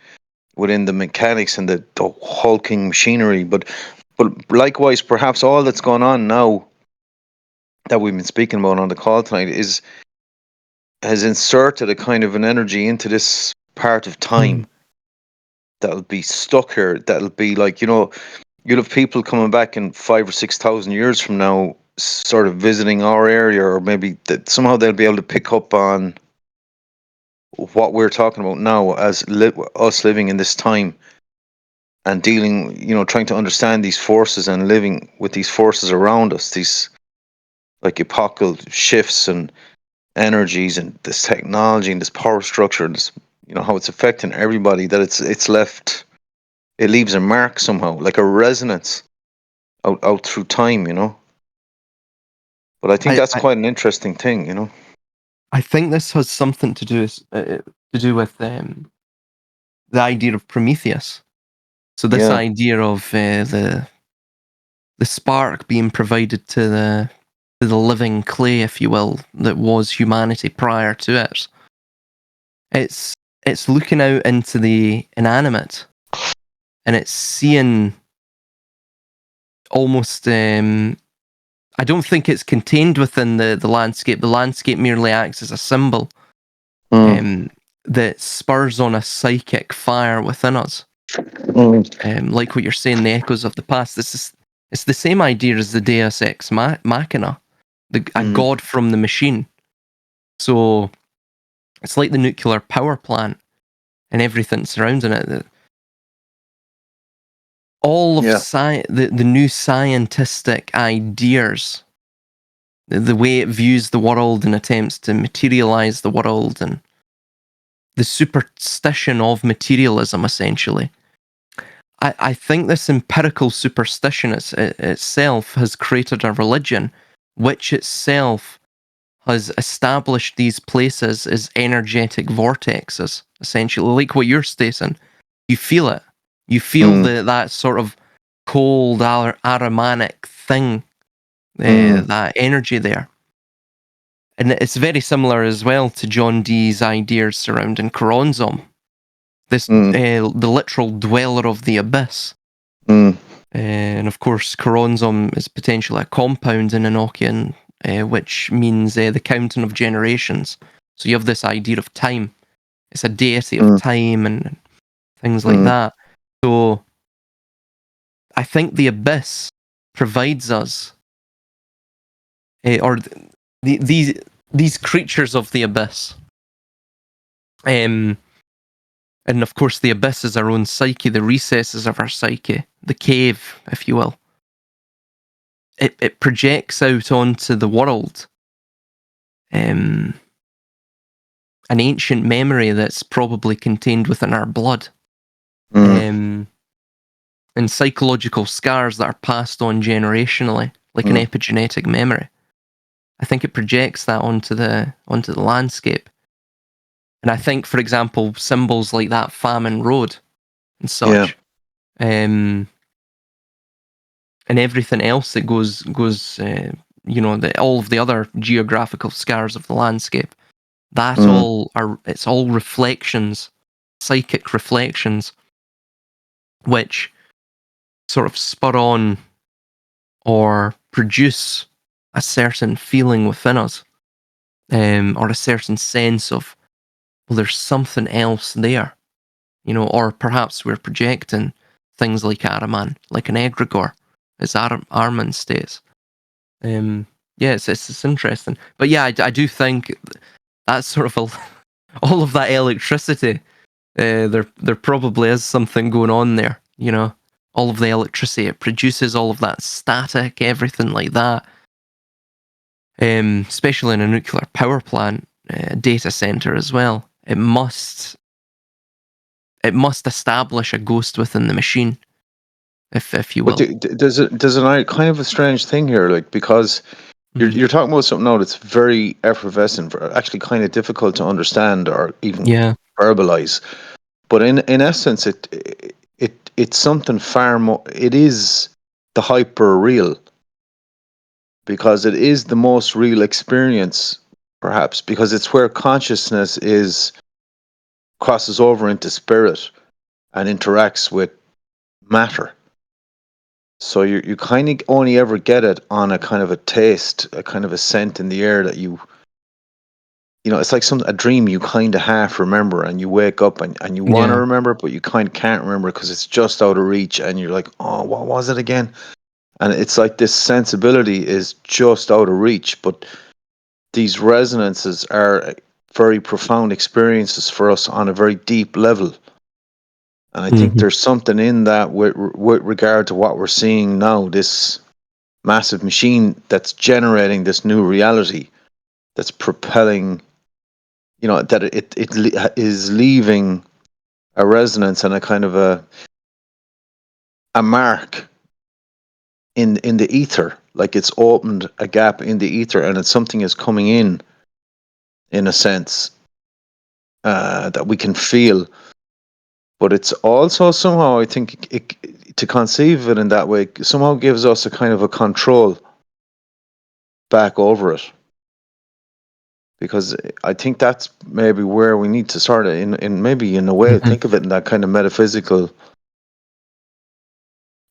within the mechanics and the hulking machinery. But likewise, perhaps all that's going on now that we've been speaking about on the call tonight has inserted a kind of an energy into this part of time mm, that'll be stuck here. That'll be like, you'll have people coming back in 5 or 6 thousand years from now, sort of visiting our area, or maybe that somehow they'll be able to pick up on what we're talking about now as us living in this time and dealing, trying to understand these forces and living with these forces around us, these like epochal shifts and energies and this technology and this power structure and this, how it's affecting everybody, that it leaves a mark somehow, like a resonance out through time. But I think I, that's I quite an interesting thing. I think this has something to do with the idea of Prometheus. So this Yeah. idea of the spark being provided to the living clay, if you will, that was humanity prior to it. It's looking out into the inanimate, and it's seeing almost. I don't think it's contained within the landscape. The landscape merely acts as a symbol Mm. um, that spurs on a psychic fire within us. Mm. Like what you're saying, the echoes of the past. It's the same idea as the Deus Ex Machina, a Mm. god from the machine. So it's like the nuclear power plant and everything surrounding it. All of Yeah. the new scientific ideas, the way it views the world and attempts to materialize the world, and the superstition of materialism, essentially. I think this empirical superstition itself has created a religion which itself has established these places as energetic vortexes, essentially, like what you're stating. You feel it. You feel that sort of cold Ahrimanic thing, that energy there. And it's very similar as well to John Dee's ideas surrounding Coronzom, this the literal dweller of the abyss. And of course, Coronzom is potentially a compound in Enochian, which means the counting of generations. So you have this idea of time. It's a deity of time and things like that. So I think the abyss provides us, or these creatures of the abyss. And of course, the abyss is our own psyche, the recesses of our psyche, the cave, if you will. It projects out onto the world an ancient memory that's probably contained within our blood. And psychological scars that are passed on generationally, like an epigenetic memory. I think it projects that onto the landscape. And I think, for example, symbols like that famine road and such, and everything else that goes, all of the other geographical scars of the landscape, it's all reflections, psychic reflections, which sort of spur on or produce a certain feeling within us, or a certain sense of, well, there's something else there, or perhaps we're projecting things like Ahriman, like an egregore, as Arman states. It's interesting. But yeah, I do think that's sort of all of that electricity. There probably is something going on there. All of the electricity it produces, all of that static, everything like that. Especially in a nuclear power plant, data center as well. It must establish a ghost within the machine, if you will. But there's a kind of a strange thing here, like, because you're talking about something now that's very effervescent, actually kind of difficult to understand or even verbalize. But in essence, it's something far more. It is the hyper real, because it is the most real experience, perhaps, because it's where consciousness crosses over into spirit and interacts with matter. So you kind of only ever get it on a kind of a taste, a kind of a scent in the air that it's like a dream you kind of half remember, and you wake up and you want to remember, but you kind of can't remember because it's just out of reach, and you're like, oh, what was it again? And it's like this sensibility is just out of reach, but these resonances are very profound experiences for us on a very deep level. And I think there's something in that with regard to what we're seeing now, this massive machine that's generating this new reality, that's propelling, that it is leaving a resonance and a kind of a mark in the ether, like it's opened a gap in the ether, and it's something is coming in a sense, that we can feel. But it's also somehow, I think, to conceive of it in that way somehow gives us a kind of a control back over it. Because I think that's maybe where we need to start in maybe in a way, think of it in that kind of metaphysical,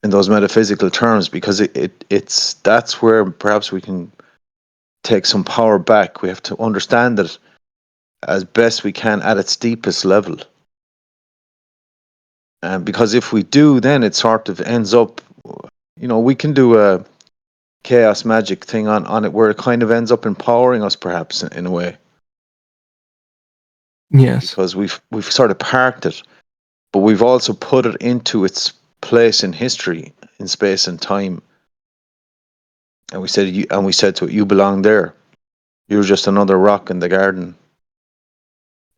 in those metaphysical terms, because it's that's where perhaps we can take some power back. We have to understand it as best we can at its deepest level. Because if we do, then it sort of ends up, we can do a chaos magic thing on it where it kind of ends up empowering us, perhaps, in a way. Yes. Because we've sort of parked it, but we've also put it into its place in history, in space and time. And we said to it, you belong there. You're just another rock in the garden,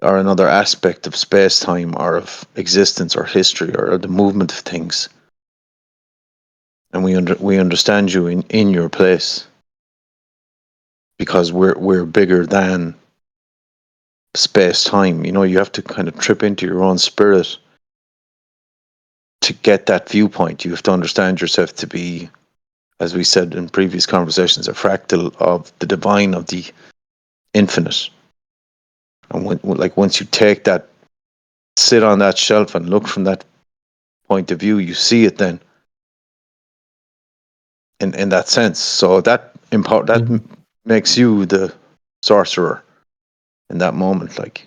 or another aspect of space-time, or of existence, or history, or the movement of things. And we understand you in your place. because we're bigger than space time. You know, you have to kind of trip into your own spirit to get that viewpoint. You have to understand yourself to be, as we said in previous conversations, a fractal of the divine, of the infinite. And like once you take that, sit on that shelf and look from that point of view, you see it then in that sense. So that makes you the sorcerer in that moment. Like,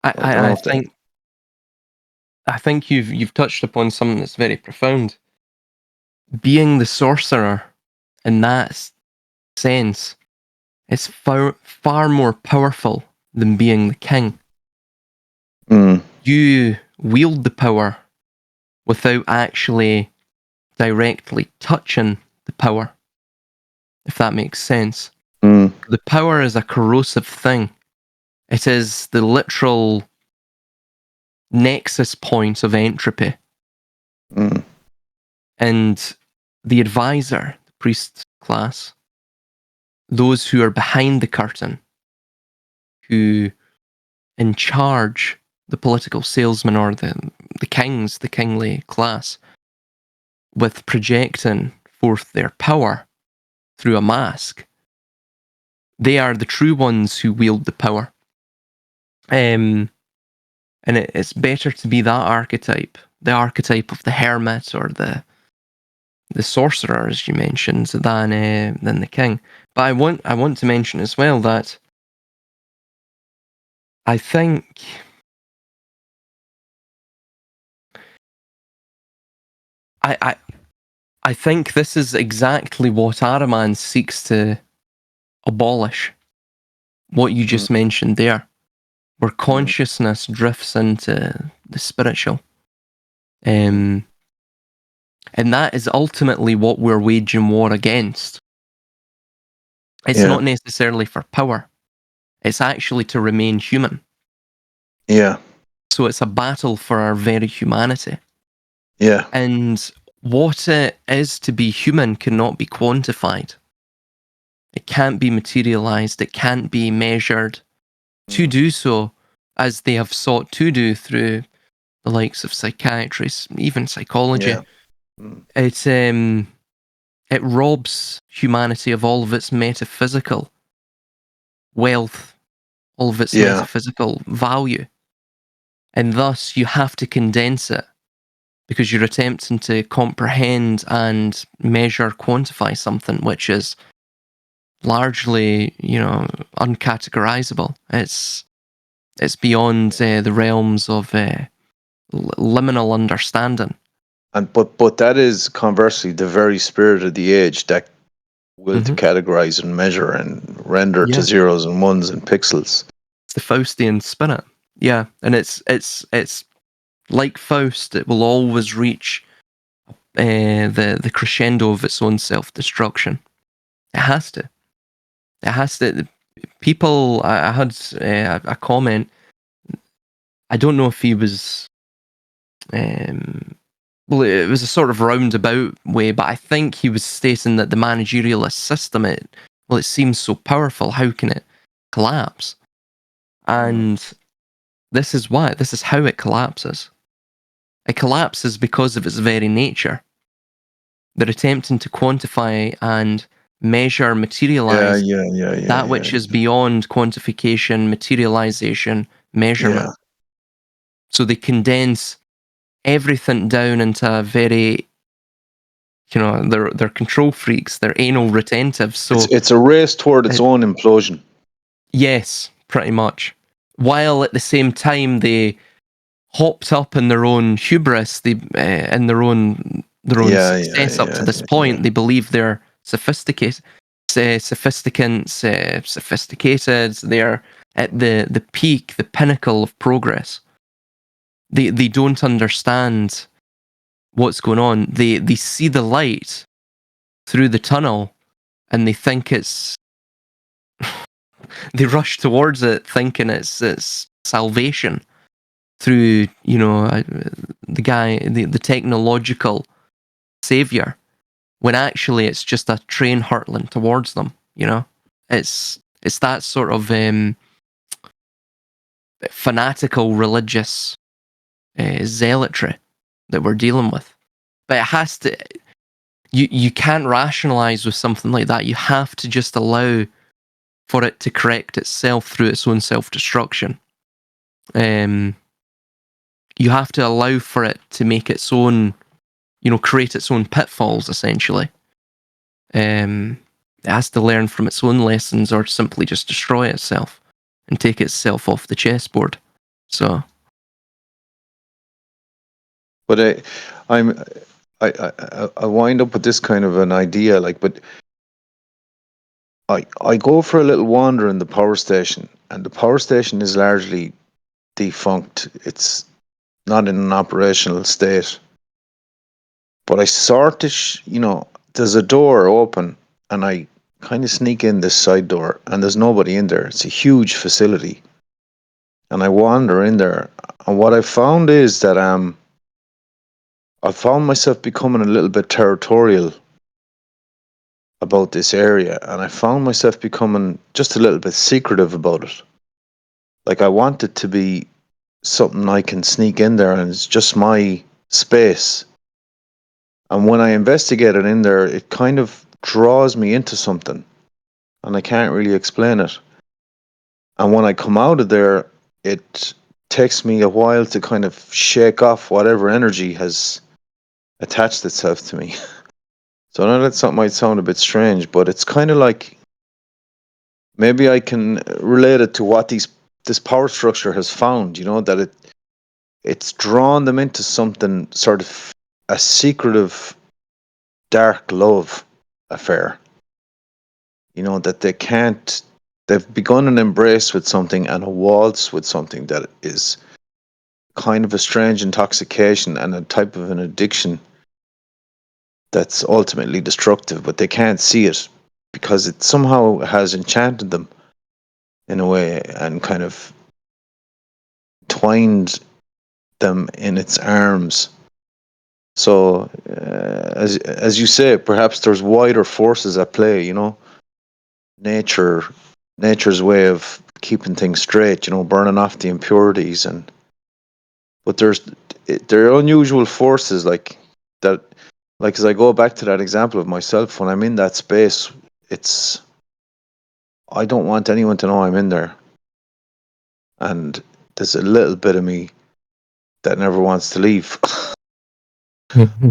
I don't know I if that. think you've touched upon something that's very profound. Being the sorcerer in that sense is far more powerful than being the king. Mm, You wield the power without actually directly touching the power, if that makes sense. mm, The power is a corrosive thing. It is the literal nexus point of entropy. mm, And the advisor, the priest class, those who are behind the curtain, who in charge, the political salesman or the kings, the kingly class, with projecting forth their power through a mask, they are the true ones who wield the power. And it's better to be that archetype, the archetype of the hermit or the sorcerer, as you mentioned, than the king. But I want to mention as well that I think I I, I think this is exactly what Ahriman seeks to abolish. What you mm, just mentioned there, where mm. consciousness drifts into the spiritual. Mm. And that is ultimately what we're waging war against. It's Yeah, not necessarily for power. It's actually to remain human. yeah, So it's a battle for our very humanity. yeah, And what it is to be human cannot be quantified. It can't be materialized. It can't be measured. To mm, do so, as they have sought to do through the likes of psychiatry, even psychology, yeah, mm, it robs humanity of all of its metaphysical wealth, all of its yeah, metaphysical value. And thus you have to condense it because you're attempting to comprehend and measure, quantify something which is largely, uncategorizable. It's beyond the realms of liminal understanding. and but that is conversely the very spirit of the age, that will to Hmm. categorize and measure and render to Yeah, zeros and ones and pixels. it's the Faustian spirit. Yeah, and it's like Faust. It will always reach the crescendo of its own self destruction. It has to. It has to. People, I had a comment. I don't know if he was. Um, well, it was a sort of roundabout way, but I think he was stating that the managerialist system, it seems so powerful. How can it collapse? Mm. And this is why. This is how it collapses. It collapses because of its very nature. They're attempting to quantify and measure, Yeah, materialize yeah, yeah, yeah, that yeah, which is beyond quantification, materialization, measurement. yeah. So they condense everything down into a very, they're control freaks, they're anal retentives. So It's a race toward its it, own implosion. yes, pretty much. While at the same time they hopped up in their own hubris, in their own Yeah, yeah, success up to yeah, this yeah, point, they believe they're sophisticated. They're at the peak, the pinnacle of progress. They don't understand what's going on. They see the light through the tunnel, and they think it's. They rush towards it, thinking it's salvation through the technological savior. when actually it's just a train hurtling towards them. You know, it's that sort of fanatical religious zealotry that we're dealing with. But it has to. You can't rationalize with something like that. You have to just allow for it to correct itself through its own self-destruction. You have to allow for it to make its own, create its own pitfalls, essentially. It has to learn from its own lessons or simply just destroy itself and take itself off the chessboard. So, But I wind up with this kind of an idea, like, but I go for a little wander in the power station, and the power station is largely defunct. It's not in an operational state. But I sort of, there's a door open, and I kind of sneak in this side door, and there's nobody in there. It's a huge facility, and I wander in there, and what I found is that I found myself becoming a little bit territorial about this area, and I found myself becoming just a little bit secretive about it. Like, I want it to be something I can sneak in there, and it's just my space. And when I investigate it in there, it kind of draws me into something, and I can't really explain it. And when I come out of there, it takes me a while to kind of shake off whatever energy has attached itself to me. So I know that something might sound a bit strange, but it's kind of like maybe I can relate it to what this power structure has found. That it's drawn them into something sort of a secretive, dark love affair. That they can't. They've begun an embrace with something and a waltz with something that is kind of a strange intoxication and a type of an addiction that's ultimately destructive, but they can't see it because it somehow has enchanted them in a way and kind of twined them in its arms. So, as you say, perhaps there's wider forces at play. Nature's way of keeping things straight. Burning off the impurities, but there are unusual forces like that. Like, as I go back to that example of myself, when I'm in that space, I don't want anyone to know I'm in there, and there's a little bit of me that never wants to leave.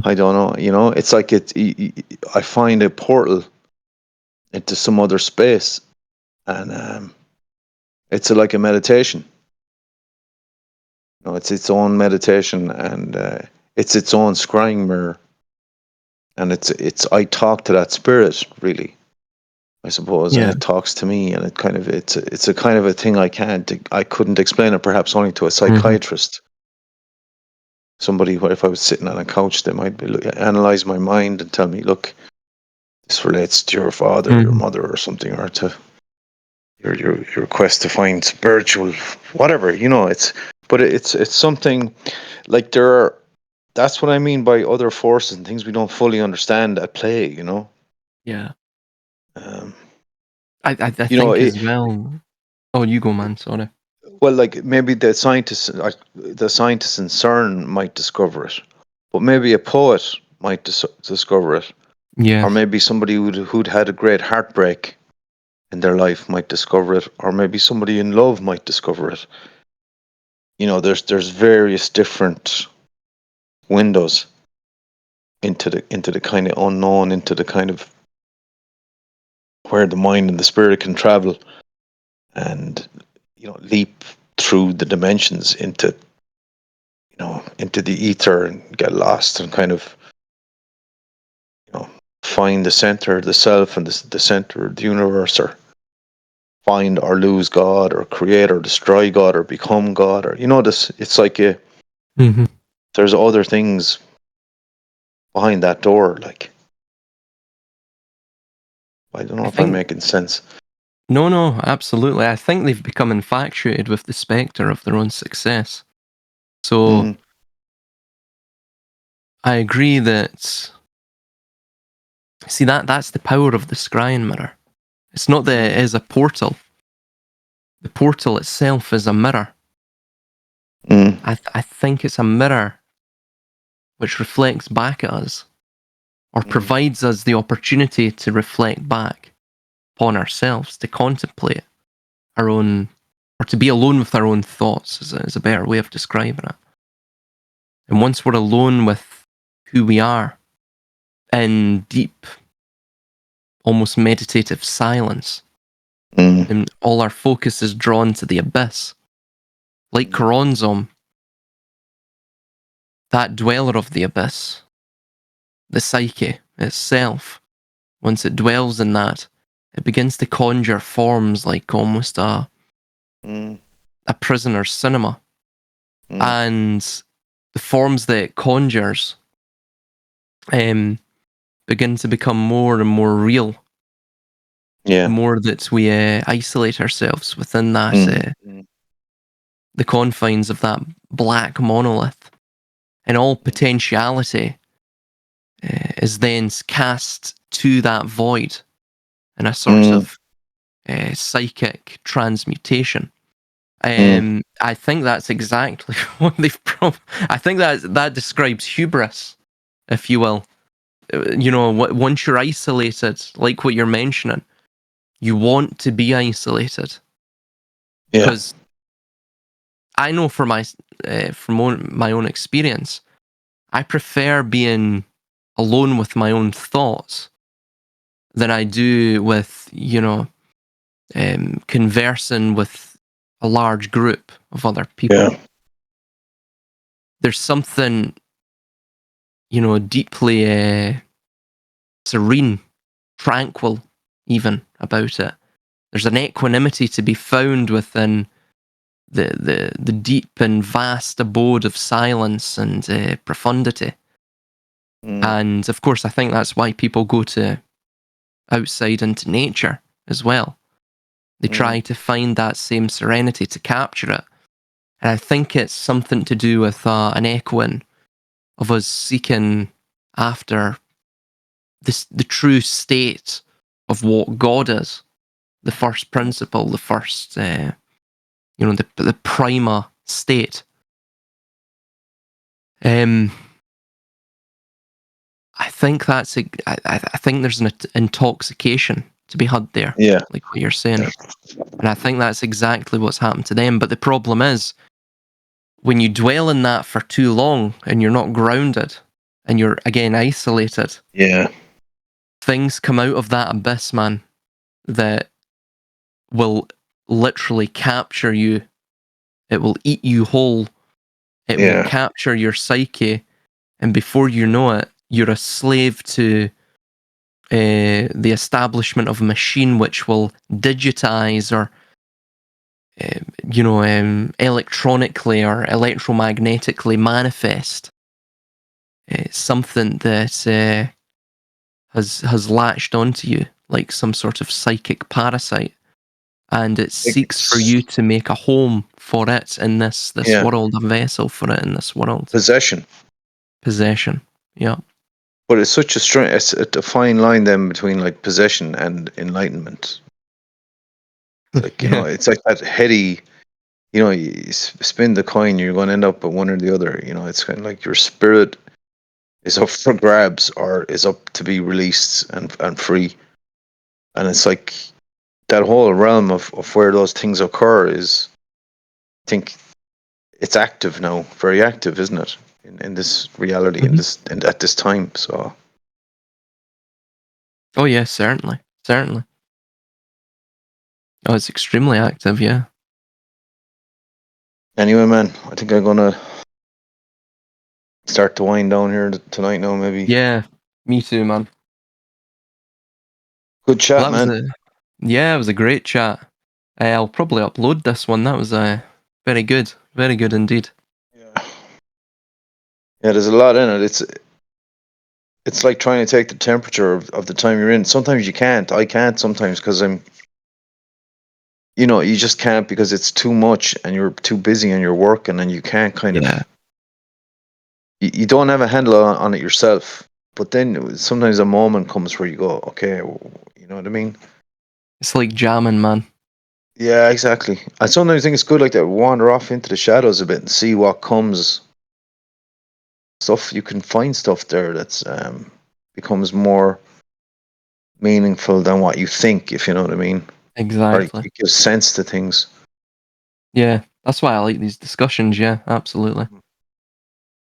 I don't know, it's like I find a portal into some other space, and it's like a meditation. It's its own meditation, and it's its own scrying mirror, and it's I talk to that spirit, really, I suppose, and yeah. it talks to me, and it's a kind of a thing I couldn't explain it, perhaps only to a psychiatrist. Somebody, if I was sitting on a couch, they might analyze my mind and tell me, look, this relates to your father, your mother, or something, or to your quest to find spiritual whatever. It's something like that's what I mean by other forces and things we don't fully understand at play. Yeah. Um, I you know, think as well. Oh, you go, man. Sorry. well, like maybe the scientists in CERN might discover it, but maybe a poet might discover it, Yeah. or maybe somebody who'd had a great heartbreak in their life might discover it, or maybe somebody in love might discover it. There's various different windows into the kind of unknown, into the kind of where the mind and the spirit can travel, and leap through the dimensions into the ether and get lost and kind of find the center of the self and the center of the universe, or find or lose God, or create or destroy God, or become God, or this. It's like there's other things behind that door. Like, I don't know I if I'm think making sense. no, absolutely. I think they've become infatuated with the spectre of their own success. So Mm. I agree that See, that's the power of the scrying mirror. It's not that it is a portal. The portal itself is a mirror. Mm. I think it's a mirror which reflects back at us, or provides us the opportunity to reflect back upon ourselves, to contemplate our own, or to be alone with our own thoughts, is a better way of describing it. And once we're alone with who we are, in deep, almost meditative silence, and all our focus is drawn to the abyss. Like Koronzom, that dweller of the abyss, the psyche itself, once it dwells in that, it begins to conjure forms like almost a prisoner's cinema. And the forms that it conjures begin to become more and more real. Yeah. The more that we isolate ourselves within that, the confines of that black monolith, and all potentiality is then cast to that void in a sort of psychic transmutation. I think that's exactly what they've I think that describes hubris, if you will. You know, once you're isolated, like what you're mentioning, you want to be isolated. Yeah. Because I know from my own experience, I prefer being alone with my own thoughts than I do with, conversing with a large group of other people. Yeah. There's something, deeply serene, tranquil, even about it. There's an equanimity to be found within the deep and vast abode of silence and profundity. And of course, I think that's why people go to outside into nature as well. They try to find that same serenity to capture it. And I think it's something to do with an echoing of us seeking after the true state of what God is, the first principle, the first, the prima state. I think I think there's an intoxication to be had there, Yeah. like what you're saying, and I think that's exactly what's happened to them. But the problem is, when you dwell in that for too long and you're not grounded, and you're again isolated, Yeah. things come out of that abyss, man, that will literally capture you. It will eat you whole. It will Yeah. capture your psyche, and before you know it, you're a slave to the establishment of a machine which will digitize or electronically or electromagnetically manifest something that has latched onto you like some sort of psychic parasite, and it seeks for It's you to make a home for it in this yeah. world, a vessel for it in this world. Possession. Possession. Yeah. But it's such it's a fine line then between like possession and enlightenment. Like, Yeah. it's like that heady, you spin the coin, you're going to end up at one or the other. It's kind of like your spirit is up for grabs or is up to be released and free. And it's like that whole realm of where those things occur is, I think, it's active now, very active, isn't it? In this reality, Mhm. at this time. So Oh yeah, certainly. Certainly. Oh, it's extremely active, yeah. anyway, man, I think I'm gonna start to wind down here tonight now. Maybe. Yeah, me too, man. Good Well, chat, that was man. it was a great chat. I'll probably upload this one. That was very good indeed. Yeah. Yeah, there's a lot in it. It's like trying to take the temperature of the time you're in. Sometimes you can't. I can't sometimes because you just can't because it's too much and you're too busy and you're working and you can't kind Yeah, of, you don't have a handle on it yourself. but then sometimes a moment comes where you go, okay, you know what I mean? It's like jamming, man. Yeah, exactly. I sometimes think it's good like that, wander off into the shadows a bit and see what comes. Stuff you can find stuff there that's becomes more meaningful than what you think, if you know what I mean. Or Exactly. it gives sense to things. Yeah, that's why I like these discussions. Yeah, absolutely.